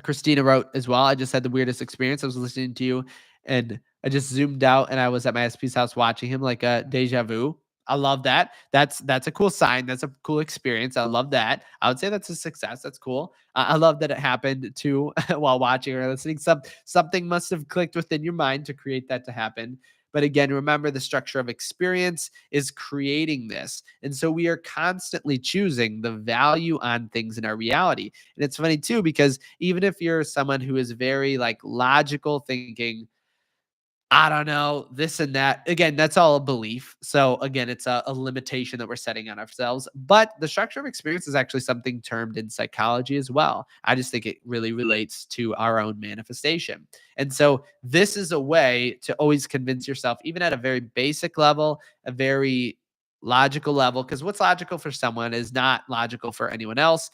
Christina wrote as well, I just had the weirdest experience. I was listening to you and I just zoomed out and I was at my SP's house watching him, like a deja vu. I love that. That's a cool sign. That's a cool experience. I love that. I would say that's a success. That's cool. I love that it happened too while watching or listening. Something must have clicked within your mind to create that to happen. But again, remember the structure of experience is creating this. And so we are constantly choosing the value on things in our reality. And it's funny too, because even if you're someone who is very like logical thinking, I don't know, this and that. Again, that's all a belief. So again, it's a limitation that we're setting on ourselves. But the structure of experience is actually something termed in psychology as well. I just think it really relates to our own manifestation. And so this is a way to always convince yourself, even at a very basic level, a very logical level, because what's logical for someone is not logical for anyone else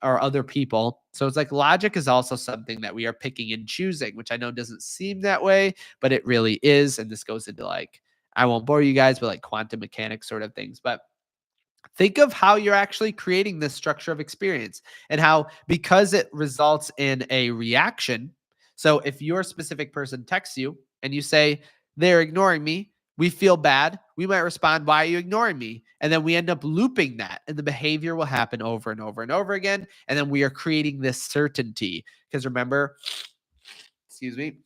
or other people. So it's like logic is also something that we are picking and choosing, which I know doesn't seem that way, but it really is. And this goes into like, I won't bore you guys, but like quantum mechanics sort of things. But think of how you're actually creating this structure of experience and how, because it results in a reaction. So if your specific person texts you and you say, they're ignoring me, we feel bad. We might respond, why are you ignoring me? And then we end up looping that, and the behavior will happen over and over and over again. And then we are creating this certainty. Because remember, excuse me,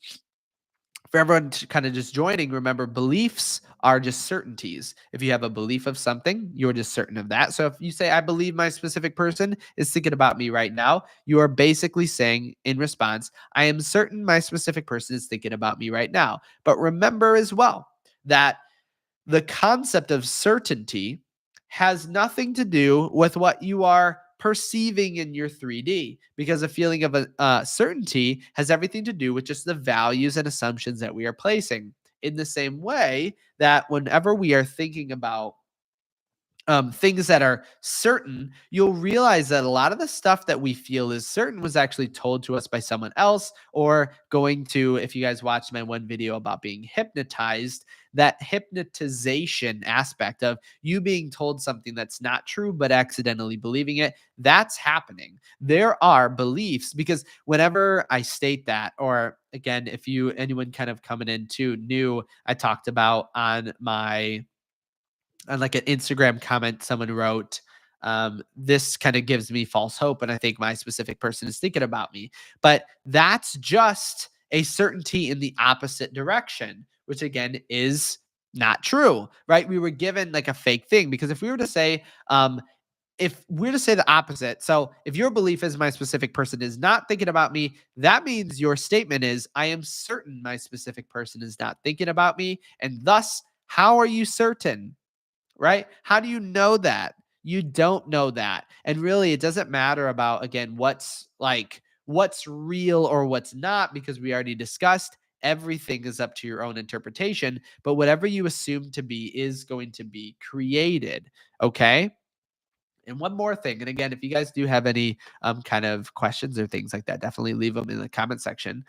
for everyone to kind of just joining, remember beliefs are just certainties. If you have a belief of something, you're just certain of that. So if you say, I believe my specific person is thinking about me right now, you are basically saying in response, I am certain my specific person is thinking about me right now. But remember as well that the concept of certainty has nothing to do with what you are perceiving in your 3D, because a feeling of a certainty has everything to do with just the values and assumptions that we are placing. In the same way that whenever we are thinking about things that are certain, you'll realize that a lot of the stuff that we feel is certain was actually told to us by someone else, or going to, if you guys watched my one video about being hypnotized, that hypnotization aspect of you being told something that's not true, but accidentally believing it, that's happening. There are beliefs, because whenever I state that, or again, if you, anyone kind of coming into new, I talked about on my on like an Instagram comment someone wrote, this kind of gives me false hope. And I think my specific person is thinking about me. But that's just a certainty in the opposite direction, which again is not true, right? We were given like a fake thing, because if we were to say, if we're to say the opposite, so if your belief is my specific person is not thinking about me, that means your statement is, I am certain my specific person is not thinking about me. And thus, how are you certain? Right? How do you know that? You don't know that. And really, it doesn't matter about, again, what's real or what's not, because we already discussed everything is up to your own interpretation. But whatever you assume to be is going to be created. Okay. And one more thing, and again, if you guys do have any kind of questions or things like that, definitely leave them in the comment section.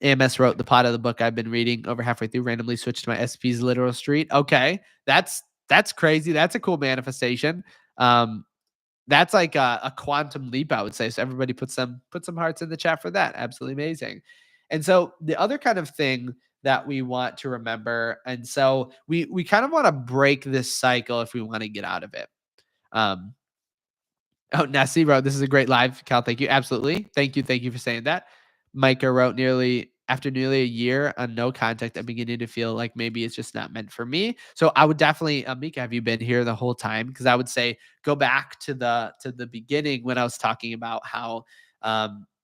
AMS wrote the plot of the book I've been reading over halfway through. Randomly switched to my SP's literal street. Okay, that's crazy. That's a cool manifestation. Um, that's like a quantum leap, I would say. So everybody put some hearts in the chat for that. Absolutely amazing. And so the other kind of thing that we want to remember, and so we kind of want to break this cycle if we want to get out of it. Um, oh, Nessie wrote, "This is a great live, Cal. Thank you. Absolutely. Thank you for saying that." Micah wrote, after nearly a year on no contact, I'm beginning to feel like maybe it's just not meant for me. So I would definitely, Mika, have you been here the whole time? Because I would say go back to the beginning when I was talking about how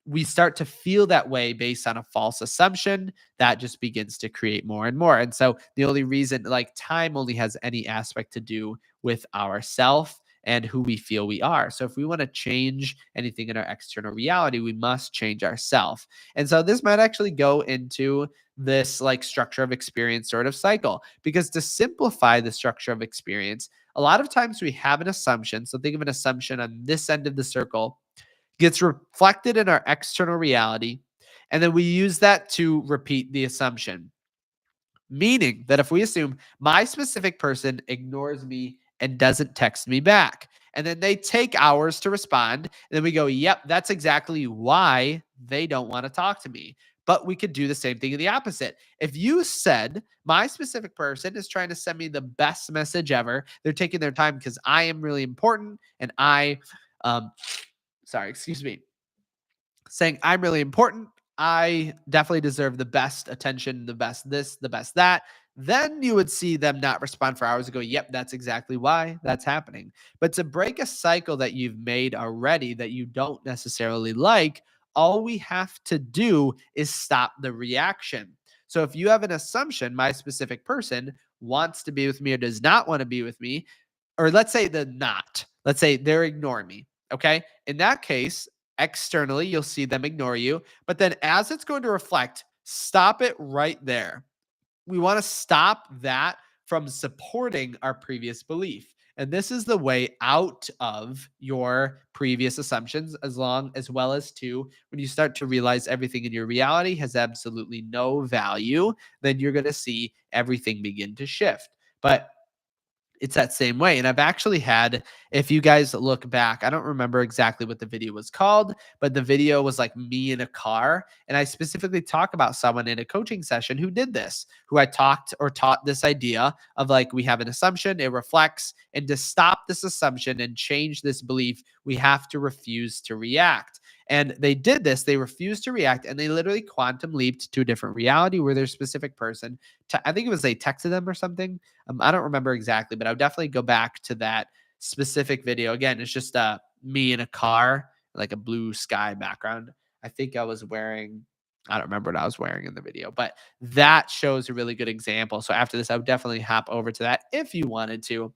we start to feel that way based on a false assumption that just begins to create more and more. And so the only reason, like, time only has any aspect to do with ourself and who we feel we are. So if we want to change anything in our external reality, we must change ourselves. And so this might actually go into this like structure of experience sort of cycle, because to simplify the structure of experience, a lot of times we have an assumption. So think of an assumption on this end of the circle, gets reflected in our external reality, and then we use that to repeat the assumption. Meaning that if we assume my specific person ignores me and doesn't text me back, and then they take hours to respond, and then we go, yep, that's exactly why they don't want to talk to me. But we could do the same thing in the opposite. If you said, my specific person is trying to send me the best message ever, they're taking their time because I am really important and um, sorry, excuse me, saying, I'm really important. I definitely deserve the best attention, the best this, the best that. Then you would see them not respond for hours and go, yep, that's exactly why that's happening. But to break a cycle that you've made already that you don't necessarily like, all we have to do is stop the reaction. So if you have an assumption, my specific person wants to be with me or does not want to be with me, or let's say the not, let's say they're ignoring me. Okay. In that case, externally, you'll see them ignore you. But then as it's going to reflect, stop it right there. We want to stop that from supporting our previous belief. And this is the way out of your previous assumptions, as well as to when you start to realize everything in your reality has absolutely no value, then you're going to see everything begin to shift. But it's that same way. And I've actually had, if you guys look back, I don't remember exactly what the video was called, but the video was like me in a car. And I specifically talk about someone in a coaching session who did this, who I talked or taught this idea of like, we have an assumption, it reflects, and to stop this assumption and change this belief, we have to refuse to react. And they did this, they refused to react, and they literally quantum leaped to a different reality where their specific person, I think it was they texted them or something. I don't remember exactly, but I would definitely go back to that specific video. Again, it's just me in a car, like a blue sky background. I think I was wearing, I don't remember what I was wearing in the video, but that shows a really good example. So after this, I would definitely hop over to that if you wanted to.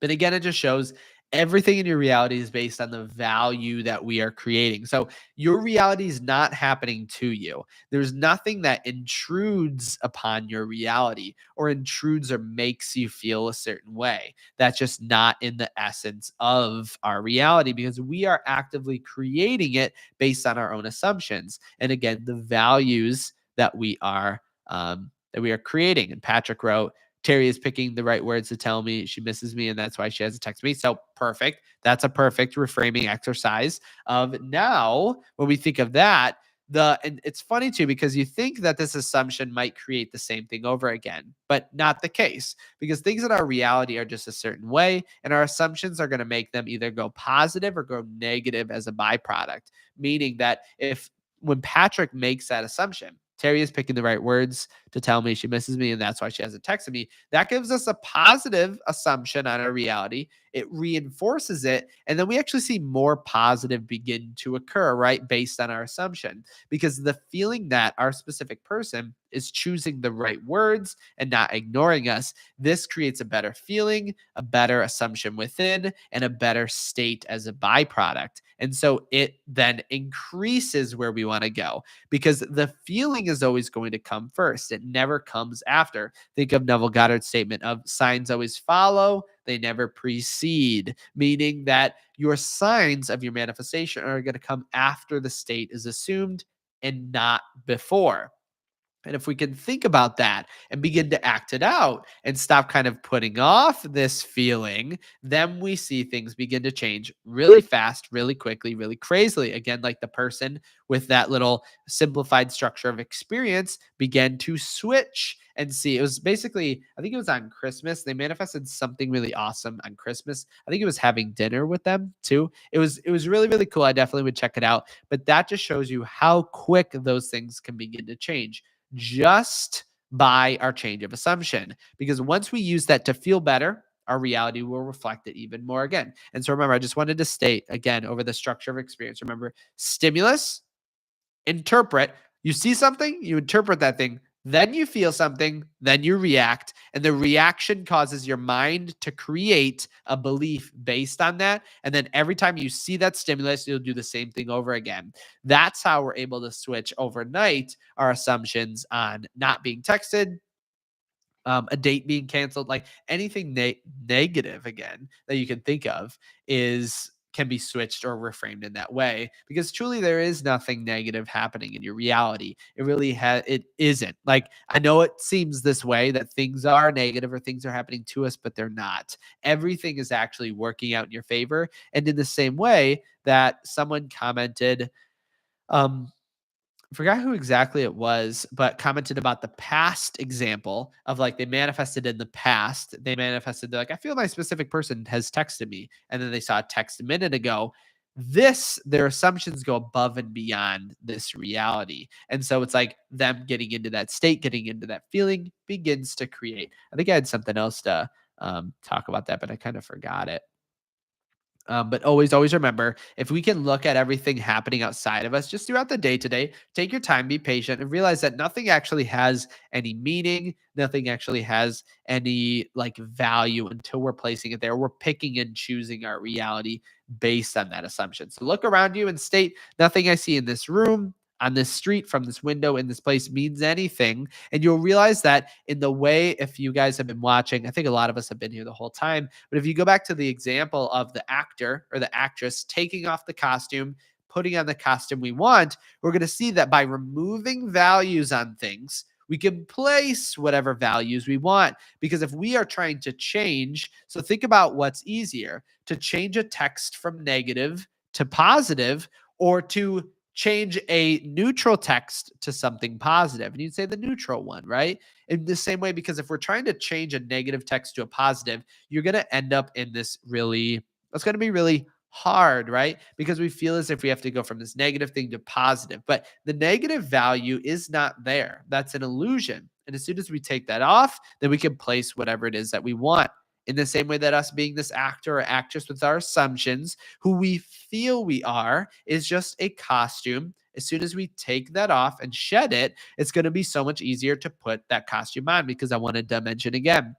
But again, it just shows everything in your reality is based on the value that we are creating. So your reality is not happening to you. There's nothing that intrudes upon your reality or intrudes or makes you feel a certain way. That's just not in the essence of our reality because we are actively creating it based on our own assumptions. And again, the values that we are creating. And Patrick wrote, Terry is picking the right words to tell me she misses me, and that's why she has to text me. So perfect. That's a perfect reframing exercise. Of now, when we think of that, and it's funny too because you think that this assumption might create the same thing over again, but not the case because things in our reality are just a certain way, and our assumptions are going to make them either go positive or go negative as a byproduct. Meaning that if when Patrick makes that assumption, Terry is picking the right words to tell me she misses me, and that's why she hasn't texted me. That gives us a positive assumption on our reality. It reinforces it, and then we actually see more positive begin to occur, right, based on our assumption. Because the feeling that our specific person is choosing the right words and not ignoring us, this creates a better feeling, a better assumption within, and a better state as a byproduct. And so it then increases where we want to go because the feeling is always going to come first. It never comes after. Think of Neville Goddard's statement of signs always follow, they never precede, meaning that your signs of your manifestation are going to come after the state is assumed and not before. And if we can think about that and begin to act it out and stop kind of putting off this feeling, then we see things begin to change really fast, really quickly, really crazily. Again, like the person with that little simplified structure of experience began to switch and see. It was basically, I think it was on Christmas. They manifested something really awesome on Christmas. I think it was having dinner with them too. It was really, really cool. I definitely would check it out. But that just shows you how quick those things can begin to change just by our change of assumption. Because once we use that to feel better, our reality will reflect it even more again. And so remember, I just wanted to state again over the structure of experience. Remember, stimulus, interpret. You see something, you interpret that thing, then you feel something, then you react. And the reaction causes your mind to create a belief based on that. And then every time you see that stimulus, you'll do the same thing over again. That's how we're able to switch overnight our assumptions on not being texted, a date being canceled, like anything negative again that you can think of is can be switched or reframed in that way because truly there is nothing negative happening in your reality. It isn't. Like I know it seems this way that things are negative or things are happening to us, but they're not. Everything is actually working out in your favor. And in the same way that someone commented, um, forgot who exactly it was, but commented about the past example of like they manifested in the past. They manifested, they're like, I feel my specific person has texted me. And then they saw a text a minute ago. Their assumptions go above and beyond this reality. And so it's like them getting into that state, getting into that feeling begins to create. I think I had something else to talk about that, but I kind of forgot it. But always remember, if we can look at everything happening outside of us just throughout the day today, take your time, be patient, and realize that nothing actually has any meaning. Nothing actually has any like value until we're placing it there. We're picking and choosing our reality based on that assumption. So look around you and state, nothing I see in this room, on this street, from this window, in this place means anything. And you'll realize that in the way, if you guys have been watching, I think a lot of us have been here the whole time, but if you go back to the example of the actor or the actress taking off the costume, putting on the costume we want, we're going to see that by removing values on things, we can place whatever values we want. Because if we are trying to change, so think about what's easier to change a text from negative to positive, or to change a neutral text to something positive. And you'd say the neutral one, right? In the same way, because if we're trying to change a negative text to a positive, you're going to end up in this really, it's going to be really hard, right? Because we feel as if we have to go from this negative thing to positive, but the negative value is not there. That's an illusion. And as soon as we take that off, then we can place whatever it is that we want. In the same way that us being this actor or actress with our assumptions, who we feel we are, is just a costume. As soon as we take that off and shed it, it's going to be so much easier to put that costume on. Because I wanted to mention again,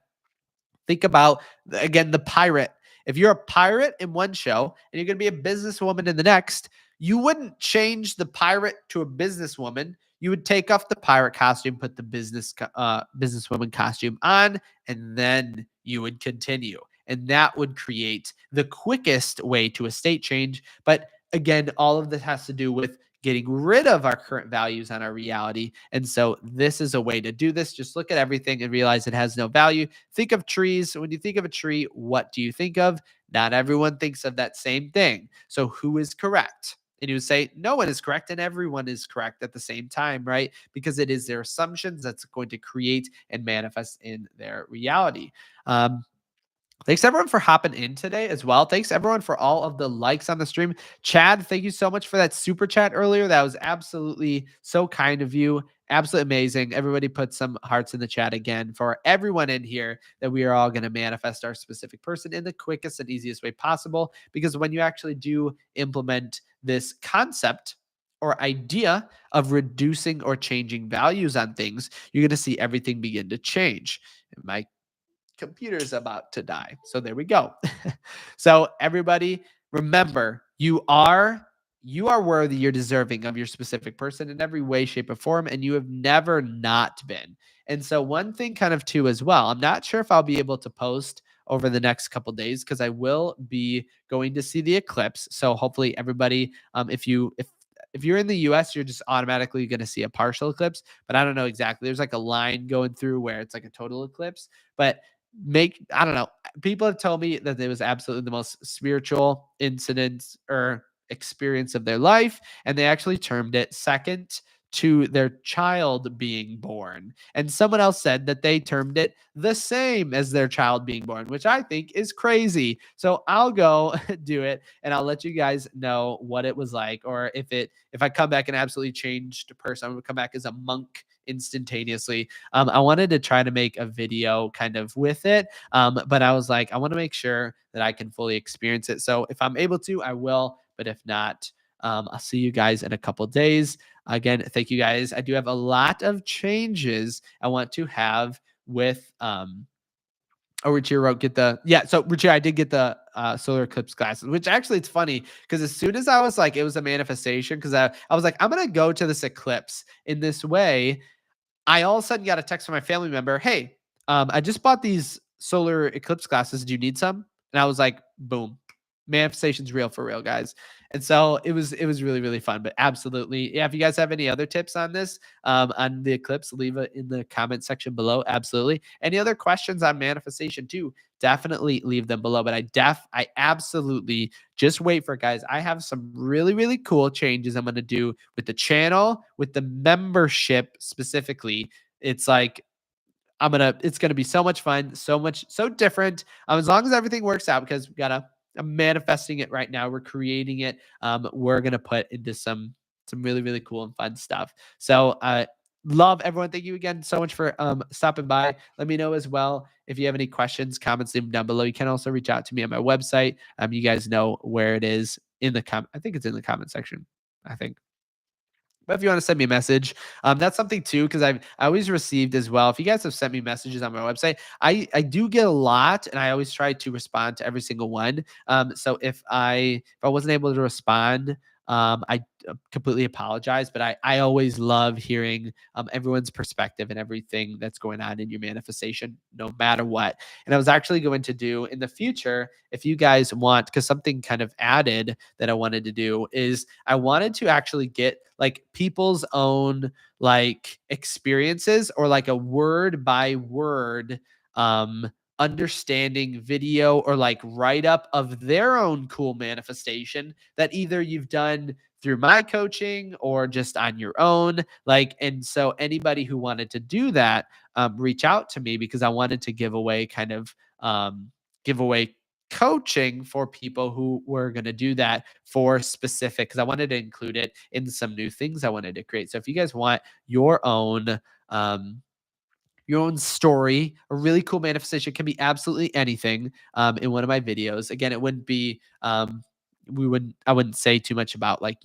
think about, again, the pirate. If you're a pirate in one show and you're going to be a businesswoman in the next, you wouldn't change the pirate to a businesswoman. You would take off the pirate costume, put the businesswoman costume on, and then you would continue. And that would create the quickest way to a state change. But again, all of this has to do with getting rid of our current values on our reality. And so this is a way to do this. Just look at everything and realize it has no value. Think of trees. When you think of a tree, what do you think of? Not everyone thinks of that same thing. So who is correct? And you would say no one is correct and everyone is correct at the same time, right? Because it is their assumptions that's going to create and manifest in their reality. Thanks everyone for hopping in today as well. Thanks everyone for all of the likes on the stream. Chad, thank you so much for that super chat earlier. That was absolutely so kind of you. Absolutely amazing. Everybody put some hearts in the chat again for everyone in here, that we are all going to manifest our specific person in the quickest and easiest way possible. Because when you actually do implement this concept or idea of reducing or changing values on things, you're going to see everything begin to change. My computer's about to die. So there we go. So everybody, remember, you are worthy, you're deserving of your specific person in every way, shape, or form, and you have never not been. And so one thing kind of too as well, I'm not sure if I'll be able to post over the next couple days because I will be going to see the eclipse. So hopefully everybody, if you're in the US, you're just automatically going to see a partial eclipse, but I don't know exactly. There's like a line going through where it's like a total eclipse, but I don't know. People have told me that it was absolutely the most spiritual incident or experience of their life. And they actually termed it second to their child being born. And someone else said that they termed it the same as their child being born, which I think is crazy. So I'll go do it and I'll let you guys know what it was like. Or if I come back an absolutely changed person, I'm gonna come back as a monk instantaneously. I wanted to try to make a video kind of with it, but I was like, I want to make sure that I can fully experience it. So if I'm able to, I will. But if not, I'll see you guys in a couple days. Again, thank you guys. I do have a lot of changes I want to have with Oh, Richie wrote, get the, yeah. So Richie, I did get the solar eclipse glasses, which actually it's funny because as soon as I was like, it was a manifestation because I was like, I'm gonna go to this eclipse in this way. I all of a sudden got a text from my family member, hey, I just bought these solar eclipse glasses. Do you need some? And I was like, boom, manifestation's real for real, guys. And so it was really, really fun. But absolutely, yeah. If you guys have any other tips on this, on the eclipse, leave it in the comment section below. Absolutely. Any other questions on manifestation too? Definitely leave them below. But I absolutely just wait for it, guys. I have some really, really cool changes I'm gonna do with the channel, with the membership specifically. It's like it's gonna be so much fun, so different. As long as everything works out, because we gotta I'm manifesting it right now. We're creating it. We're gonna put into some really, really cool and fun stuff. So love everyone. Thank you again so much for stopping by. Let me know as well if you have any questions, comments, leave them down below. You can also reach out to me on my website. You guys know where it is in the I think it's in the comment section. I think. But if you want to send me a message, that's something too, because I always received as well. If you guys have sent me messages on my website, I do get a lot, and I always try to respond to every single one. So if I wasn't able to respond, I completely apologize. But I always love hearing everyone's perspective and everything that's going on in your manifestation, no matter what. And I was actually going to do in the future, if you guys want, because something kind of added that I wanted to do is I wanted to actually get like people's own like experiences, or like a word by word understanding video, or like write up of their own cool manifestation that either you've done through my coaching or just on your own. Like, and so anybody who wanted to do that, reach out to me, because I wanted to give away coaching for people who were going to do that for specific, because I wanted to include it in some new things I wanted to create. So if you guys want um your own story, a really cool manifestation, can be absolutely anything, in one of my videos. Again, it wouldn't be I wouldn't say too much about like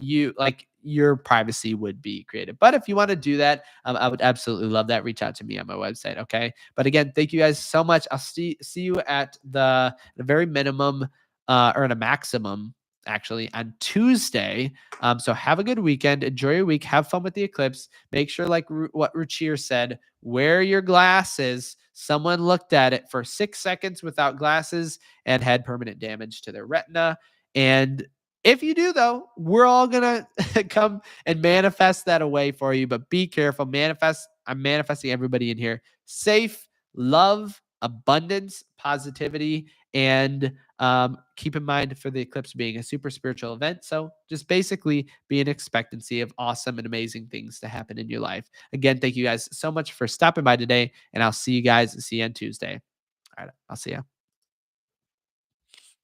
your privacy would be created. But if you want to do that, I would absolutely love that. Reach out to me on my website. Okay. But again, thank you guys so much. I'll see you at the very minimum, or at a maximum, actually, on Tuesday. So have a good weekend. Enjoy your week. Have fun with the eclipse. Make sure, like what Ruchir said, wear your glasses. Someone looked at it for 6 seconds without glasses and had permanent damage to their retina. And if you do, though, we're all going to come and manifest that away for you. But be careful. I'm manifesting everybody in here safe, love, abundance, positivity, and keep in mind for the eclipse being a super spiritual event. So just basically be in expectancy of awesome and amazing things to happen in your life. Again, thank you guys so much for stopping by today, and I'll see you on Tuesday. All right, I'll see you.